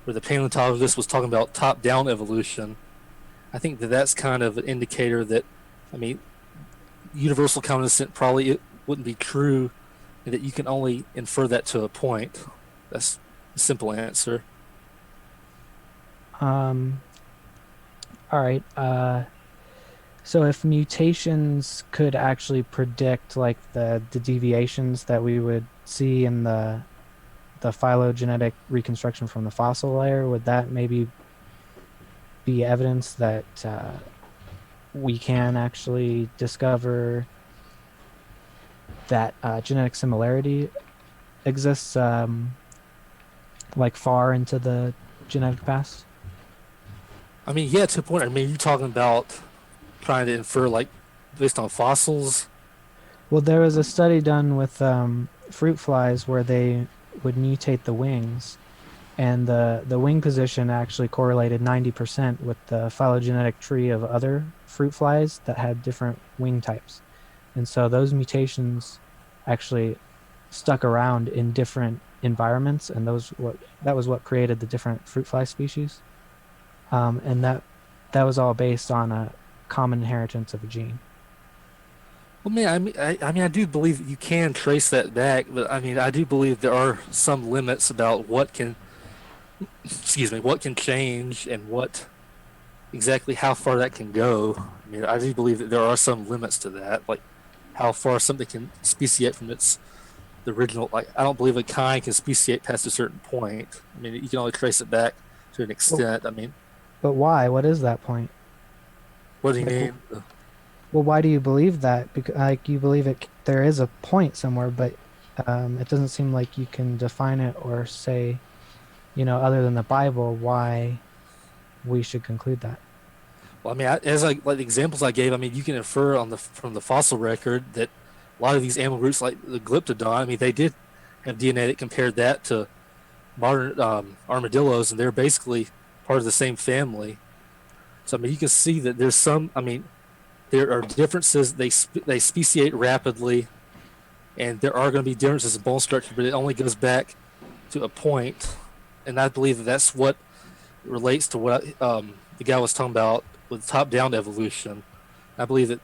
Where the paleontologist was talking about top-down evolution. I think that's kind of an indicator that, I mean, universal common descent probably it wouldn't be true, and that you can only infer that to a point. That's a simple answer. Um, all right. So if mutations could actually predict like the deviations that we would see in the phylogenetic reconstruction from the fossil layer, would that maybe be evidence that we can actually discover that genetic similarity exists like far into the genetic past? I mean, yeah, to a point. I mean, you're talking about trying to infer like based on fossils. Well, there was a study done with fruit flies where they would mutate the wings, and the wing position actually correlated 90% with the phylogenetic tree of other fruit flies that had different wing types. And so those mutations actually stuck around in different environments, and that was what created the different fruit fly species. And that was all based on a common inheritance of a gene. Well, man, I mean, I do believe that you can trace that back, but I mean, I do believe there are some limits about what can, excuse me, what can change and what exactly how far that can go. I mean, I do believe that there are some limits to that, like how far something can speciate from the original. Like, I don't believe a kind can speciate past a certain point. I mean, you can only trace it back to an Well, extent. I mean, but why? What is that point? what do you Like, mean? well, why do you believe that? Because like you believe there is a point somewhere, but it doesn't seem like you can define it or say, other than the Bible, why we should conclude that. Well, I mean, as like the examples I gave, I mean, you can infer from the fossil record that a lot of these animal groups, like the Glyptodon, I mean, they did have DNA that compared that to modern armadillos, and they're basically part of the same family. So I mean, you can see that there's some. I mean, there are differences. They speciate rapidly, and there are going to be differences in bone structure, but it only goes back to a point, and I believe that's what relates to what the guy was talking about with top-down evolution. I believe that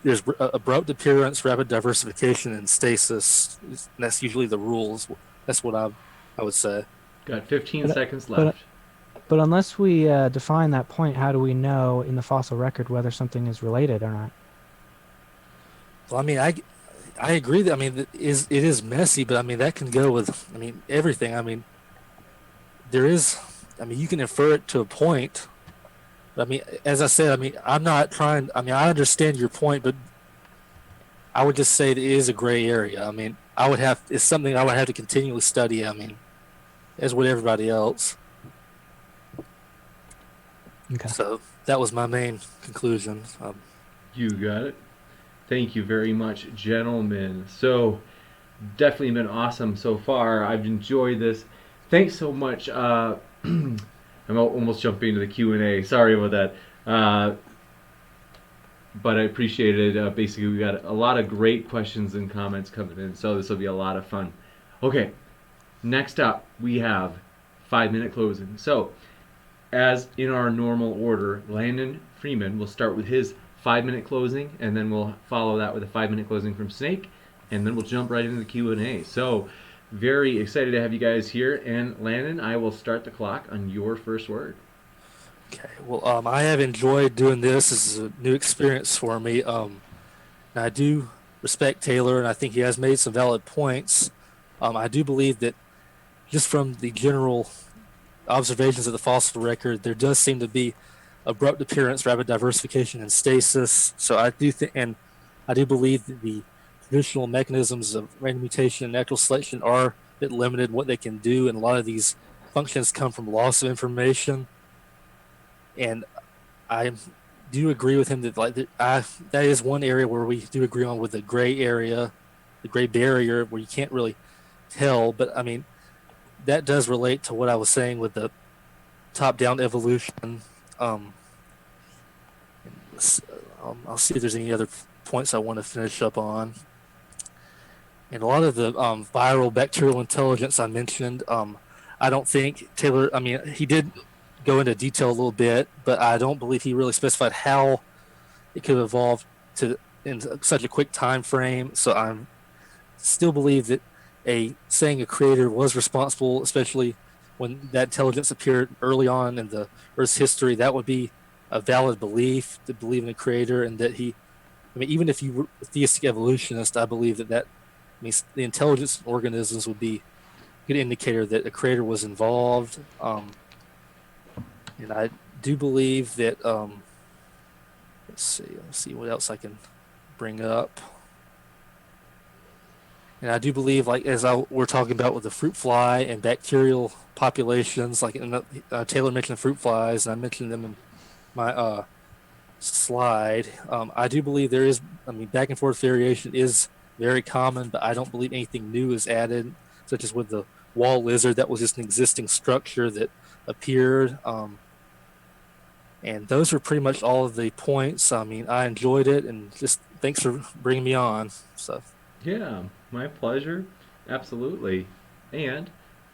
there's abrupt appearance, rapid diversification, and stasis. And that's usually the rules. That's what I would say. Got 15 But, seconds but left. but unless we define that point, how do we know in the fossil record whether something is related or not? Well, I mean, I agree that I mean it is messy, but I mean that can go with everything. I mean there is. I mean you can infer it to a point. But, I mean, as I said, I mean I'm not trying. I mean I understand your point, but I would just say it is a gray area. I mean it's something I would have to continually study. I mean. as would everybody else. Okay. So that was my main conclusion. You got it. Thank you very much, gentlemen. So, definitely been awesome so far. I've enjoyed this. Thanks so much. I'm almost jumping into the Q&A. Sorry about that. But I appreciate it. Basically, we got a lot of great questions and comments coming in, so this will be a lot of fun. Okay, next up, we have 5-minute closing. So, as in our normal order, Landon Freeman will start with his 5-minute closing, and then we'll follow that with a 5-minute closing from Snake, and then we'll jump right into the Q&A. So, very excited to have you guys here. And Landon, I will start the clock on your first word. Okay. Well, I have enjoyed doing this. This is a new experience for me. And I do respect Taylor, and I think he has made some valid points. I do believe that just from the general observations of the fossil record, there does seem to be abrupt appearance, rapid diversification, and stasis. So I do think, and I do believe that the traditional mechanisms of random mutation and natural selection are a bit limited in what they can do, and a lot of these functions come from loss of information. And I do agree with him that that is one area where we do agree on with the gray area, the gray barrier, where you can't really tell. But I mean, that does relate to what I was saying with the top-down evolution. I'll see if there's any other points I want to finish up on. And a lot of the viral bacterial intelligence I mentioned, I don't think Taylor, I mean, he did go into detail a little bit, but I don't believe he really specified how it could evolve in such a quick time frame. So I still believe that saying a creator was responsible, especially when that intelligence appeared early on in the Earth's history, that would be a valid belief, to believe in a creator. And that I mean, even if you were a theistic evolutionist, I believe that means the intelligence in organisms would be a good indicator that a creator was involved. And I do believe that, let's see what else I can bring up. And I do believe, like we're talking about with the fruit fly and bacterial populations, like Taylor mentioned fruit flies, and I mentioned them in my slide. I do believe there is, back and forth variation is very common, but I don't believe anything new is added, such as with the wall lizard. That was just an existing structure that appeared. And those were pretty much all of the points. I mean, I enjoyed it, and just thanks for bringing me on. So. Yeah, my pleasure. Absolutely. And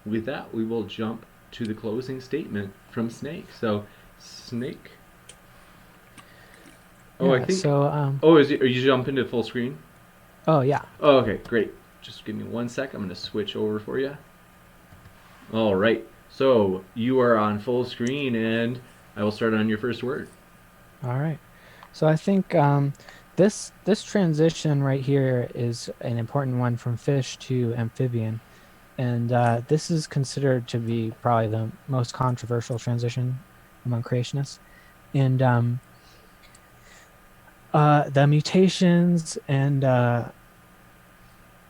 with that, we will jump to the closing statement from Snake. So, Snake. Oh, Yeah, I think. so. Are you jumping to full screen? Oh yeah. Oh, okay, great. Just give me 1 sec. I'm going to switch over for you. All right. So you are on full screen, and I will start on your first word. All right. So I think this transition right here is an important one from fish to amphibian, and this is considered to be probably the most controversial transition among creationists. And the mutations and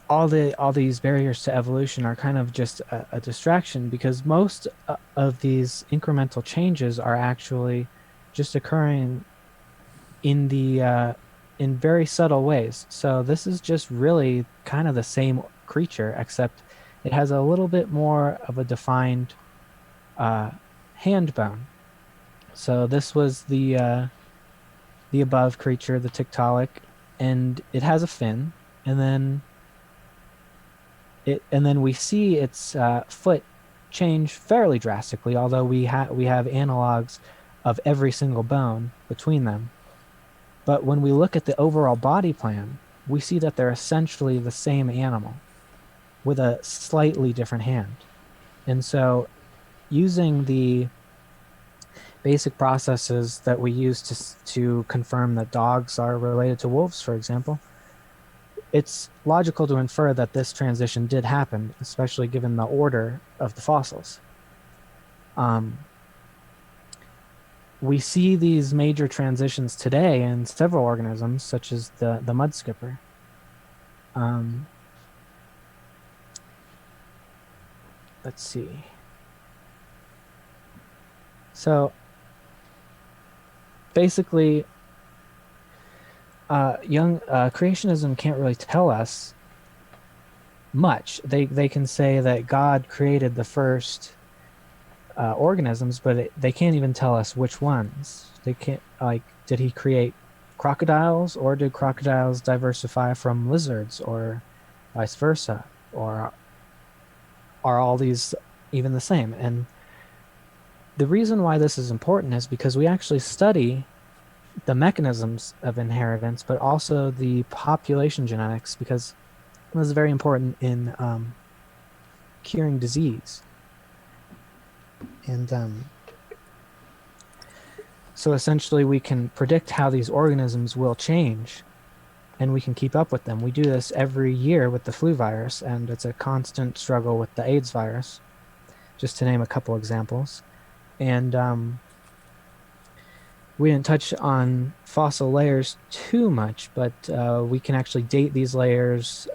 all these barriers to evolution are kind of just a distraction, because most of these incremental changes are actually just occurring in very subtle ways. So this is just really kind of the same creature, except it has a little bit more of a defined hand bone. So this was the above creature, the Tiktaalik, and it has a fin, and then we see its foot change fairly drastically, although we have analogs of every single bone between them. But when we look at the overall body plan, we see that they're essentially the same animal with a slightly different hand. And so using the basic processes that we use to confirm that dogs are related to wolves, for example, it's logical to infer that this transition did happen, especially given the order of the fossils. We see these major transitions today in several organisms, such as the mud skipper. Let's see. So basically, young creationism can't really tell us much. They can say that God created the first organisms, but they can't even tell us which ones. They can't, like, did he create crocodiles, or did crocodiles diversify from lizards, or vice versa, or are all these even the same? And the reason why this is important is because we actually study the mechanisms of inheritance, but also the population genetics, because this is very important in curing disease. And so essentially we can predict how these organisms will change, and we can keep up with them. We do this every year with the flu virus, and it's a constant struggle with the AIDS virus, just to name a couple examples. And we didn't touch on fossil layers too much, but we can actually date these layers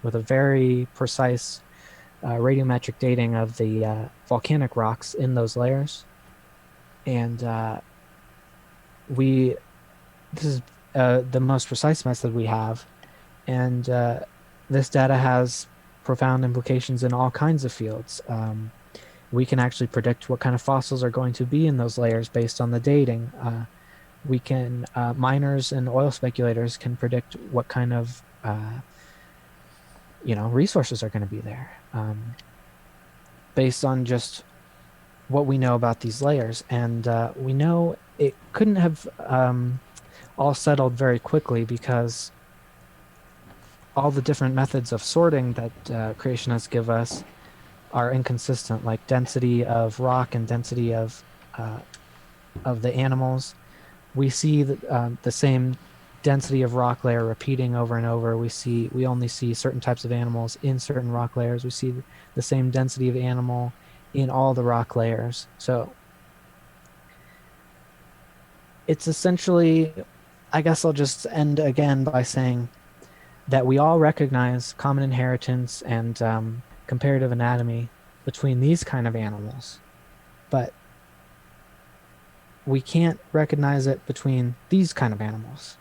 with a very precise radiometric dating of the volcanic rocks in those layers. And this is the most precise method we have. And this data has profound implications in all kinds of fields. We can actually predict what kind of fossils are going to be in those layers based on the dating. We can, miners and oil speculators can predict what kind of, resources are going to be there, based on just what we know about these layers. And we know it couldn't have all settled very quickly, because all the different methods of sorting that creationists give us are inconsistent, like density of rock and density of the animals. We see the same density of rock layer repeating over and over. We only see certain types of animals in certain rock layers. We see the same density of animal in all the rock layers. So it's essentially, I guess I'll just end again by saying that we all recognize common inheritance and comparative anatomy between these kind of animals, but we can't recognize it between these kind of animals,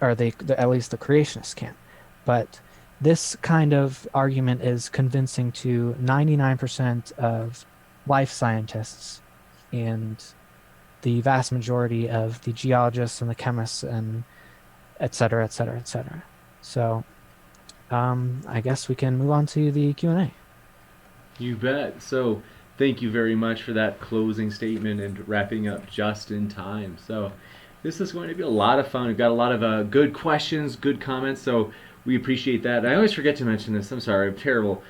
or at least the creationists can't. But this kind of argument is convincing to 99% of life scientists and the vast majority of the geologists and the chemists, and et cetera, et cetera, et cetera. So I guess we can move on to the Q&A. You bet. So thank you very much for that closing statement and wrapping up just in time. So this is going to be a lot of fun. We've got a lot of good questions, good comments, so we appreciate that. I always forget to mention this. I'm sorry, I'm terrible.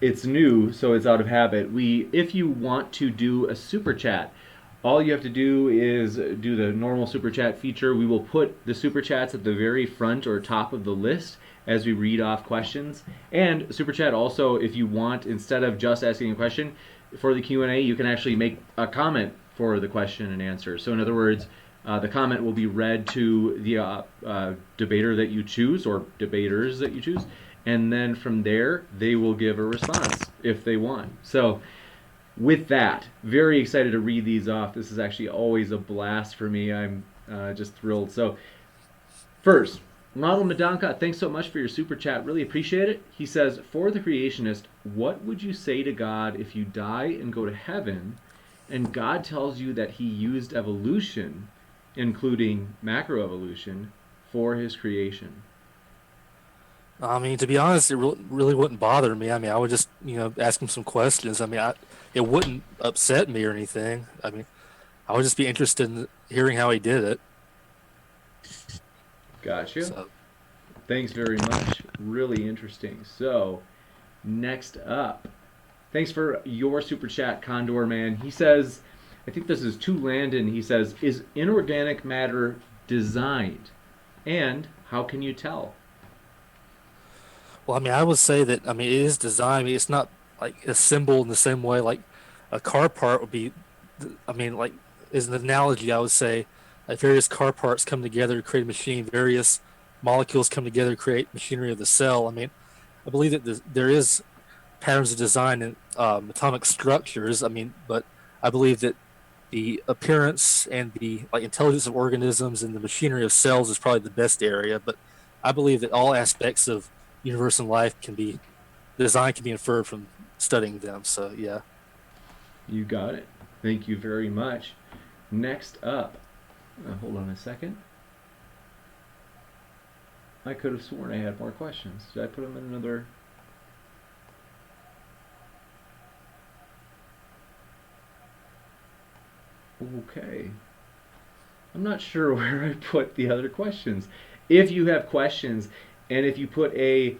It's new, so it's out of habit. If you want to do a super chat, all you have to do is do the normal super chat feature. We will put the super chats at the very front or top of the list as we read off questions. And super chat also, if you want, instead of just asking a question for the Q&A, you can actually make a comment for the question and answer. So in other words, the comment will be read to the debater that you choose, or debaters that you choose, and then from there they will give a response if they want. So with that, very excited to read these off. This is actually always a blast for me. I'm just thrilled. So first, Model Madanka, thanks so much for your super chat. Really appreciate it. He says, for the creationist, what would you say to God if you die and go to heaven and God tells you that he used evolution, including macroevolution, for his creation? I mean, to be honest, it really wouldn't bother me. I mean, I would just, ask him some questions. I mean, it wouldn't upset me or anything. I mean, I would just be interested in hearing how he did it. Gotcha. So, Thanks very much. Really interesting. So, next up, thanks for your super chat, Condor Man. He says, I think this is to Landon. He says, is inorganic matter designed? And how can you tell? well, I mean, I would say that, I mean, it is designed. I mean, it's not like assembled in the same way like a car part would be. I mean, like, as an analogy, I would say like various car parts come together to create a machine, various molecules come together to create machinery of the cell. I mean, I believe that there is patterns of design in atomic structures. I mean, but I believe that the appearance and the like intelligence of organisms and the machinery of cells is probably the best area. But I believe that all aspects of universe and life can be design can be inferred from studying them. So yeah. You got it. Thank you very much. Next up, hold on a second. I could have sworn I had more questions. Did I put them in another? Okay. I'm not sure where I put the other questions. If you have questions, and if you put a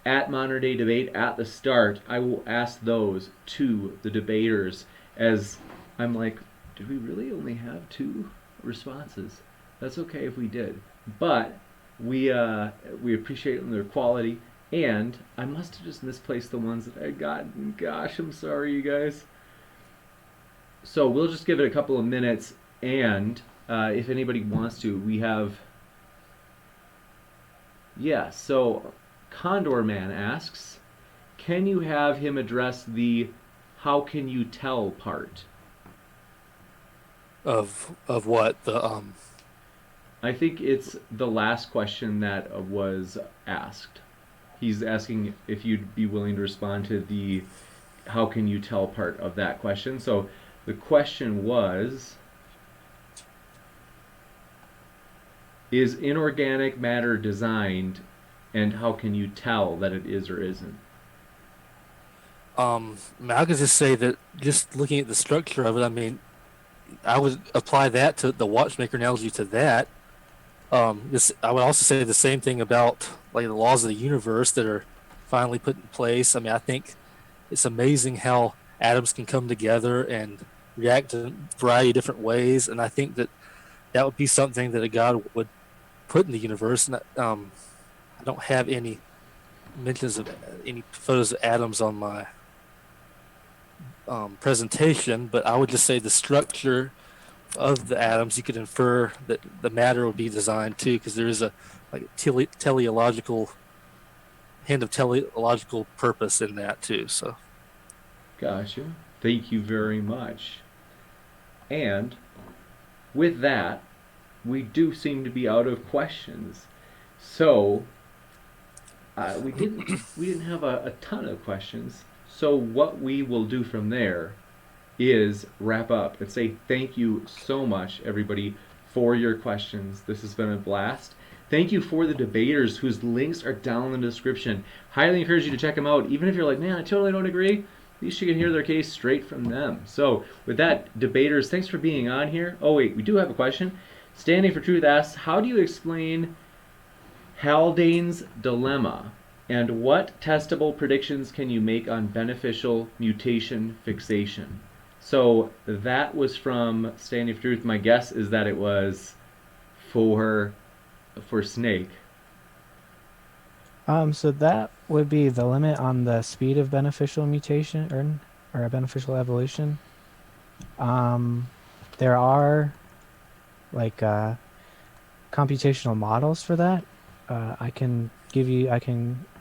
at Modern Day Debate at the start, I will ask those to the debaters. As I'm like, did we really only have 2 responses? That's okay if we did, but we appreciate their quality. And I must have just misplaced the ones that I got. Gosh, I'm sorry, you guys. So we'll just give it a couple of minutes, and if anybody wants to, we have. Yeah, so Condor Man asks, can you have him address the how can you tell part? Of what the I think it's the last question that was asked. He's asking if you'd be willing to respond to the how can you tell part of that question. So the question was, is inorganic matter designed, and how can you tell that it is or isn't? I mean, I could just say that just looking at the structure of it, I mean, I would apply that to the watchmaker analogy to that. I would also say the same thing about like the laws of the universe that are finally put in place. I mean, I think it's amazing how atoms can come together and react in a variety of different ways, and I think that that would be something that a god would put in the universe. And I don't have any mentions of any photos of atoms on my presentation, but I would just say the structure of the atoms, you could infer that the matter would be designed too, because there is a like teleological hint of teleological purpose in that too. So, Gotcha. Thank you very much. And with that, we do seem to be out of questions. So we didn't have a ton of questions. So what we will do from there is wrap up and say thank you so much, everybody, for your questions. This has been a blast. Thank you for the debaters whose links are down in the description. Highly encourage you to check them out. Even if you're like, man, I totally don't agree, at least you can hear their case straight from them. So with that, debaters, thanks for being on here. Oh wait, we do have a question. Standing for Truth asks, how do you explain Haldane's dilemma? And what testable predictions can you make on beneficial mutation fixation? So that was from Standing for Truth. My guess is that it was for Snake. So that would be the limit on the speed of beneficial mutation or a beneficial evolution. There are like computational models for that. I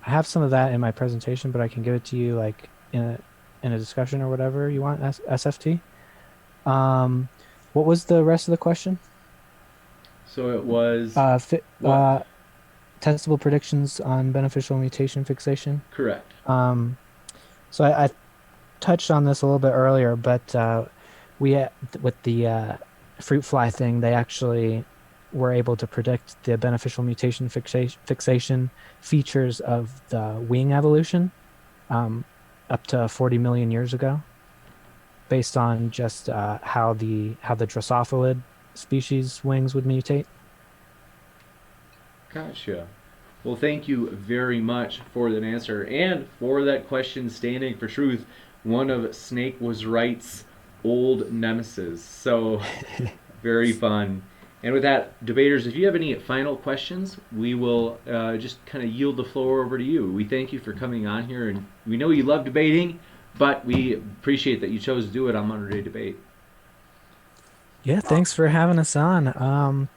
have some of that in my presentation, but I can give it to you like in a discussion or whatever you want. SFT. What was the rest of the question? So it was testable predictions on beneficial mutation fixation. Correct. So I touched on this a little bit earlier, but with the fruit fly thing, they actually were able to predict the beneficial mutation fixation features of the wing evolution up to 40 million years ago, based on just how the Drosophilid species wings would mutate. Gotcha. Well, thank you very much for that answer and for that question. Standing for Truth, one of Snake Was Right's old nemesis. So very fun. And with that, debaters, if you have any final questions, we will just kind of yield the floor over to you. We thank you for coming on here, and we know you love debating, but we appreciate that you chose to do it on Modern Day Debate. Yeah, thanks for having us on.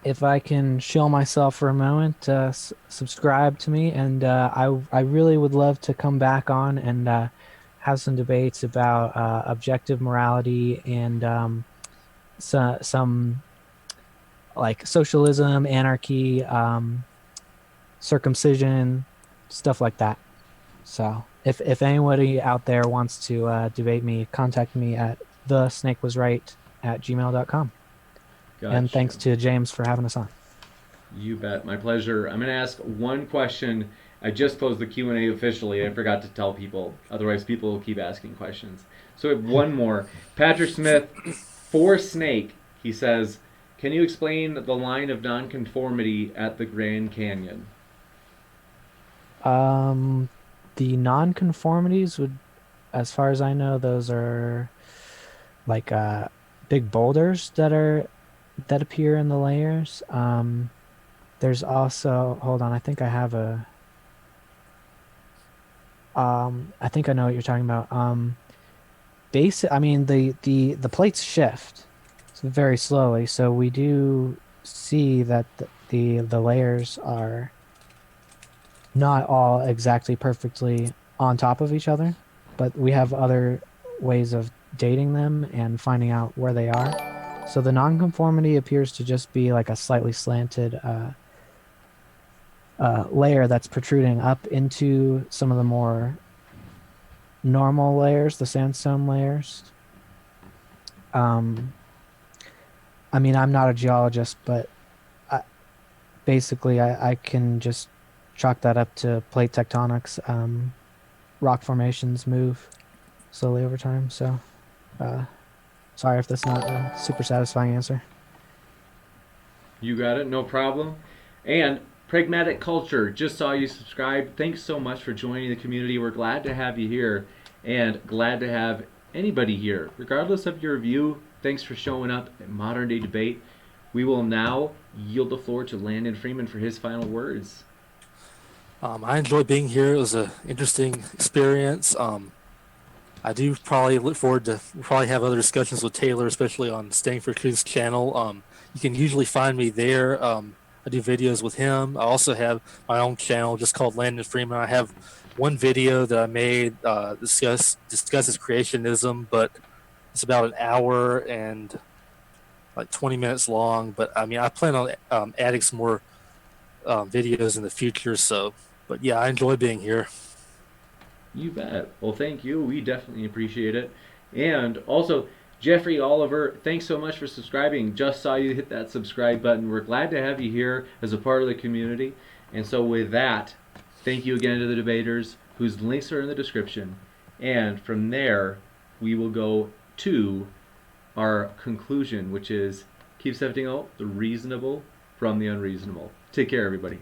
If I can shill myself for a moment, subscribe to me, and I really would love to come back on and have some debates about objective morality and some like socialism, anarchy, circumcision, stuff like that. So if anybody out there wants to debate me, contact me at thesnakewasright@gmail.com. And thanks Gotcha. to James for having us on. You bet. My pleasure. I'm going to ask one question. I just closed the Q&A officially. I forgot to tell people. Otherwise, people will keep asking questions. So we have one more. Patrick Smith, for Snake, he says, can you explain the line of nonconformity at the Grand Canyon? Um, the nonconformities would, as far as I know, those are like big boulders that appear in the layers. There's also, hold on, I think I have a I think I know what you're talking about. I mean the plates shift very slowly, so we do see that the layers are not all exactly perfectly on top of each other, but we have other ways of dating them and finding out where they are. So the nonconformity appears to just be like a slightly slanted layer that's protruding up into some of the more normal layers, the sandstone layers. Um, I mean, I'm not a geologist, but I, basically, I can just chalk that up to plate tectonics. Rock formations move slowly over time. So, uh, sorry if that's not a super satisfying answer. You got it, no problem. And Pragmatic Culture, just saw you subscribe. Thanks so much for joining the community. We're glad to have you here and glad to have anybody here, regardless of your view. Thanks for showing up at Modern Day Debate. We will now yield the floor to Landon Freeman for his final words. I enjoyed being here. It was an interesting experience. I do probably look forward to probably have other discussions with Taylor, especially on Staying for Truth's channel. You can usually find me there. I do videos with him. I also have my own channel just called Landon Freeman. I have one video that I made discusses creationism, but it's about an hour and like 20 minutes long. But I mean, I plan on adding some more videos in the future. So, but yeah, I enjoy being here. You bet. Well, thank you. We definitely appreciate it. And also, Jeffrey Oliver, thanks so much for subscribing. Just saw you hit that subscribe button. We're glad to have you here as a part of the community. And so, with that, thank you again to the debaters, whose links are in the description. And from there, we will go to our conclusion, which is keep separating out the reasonable from the unreasonable. Take care, everybody.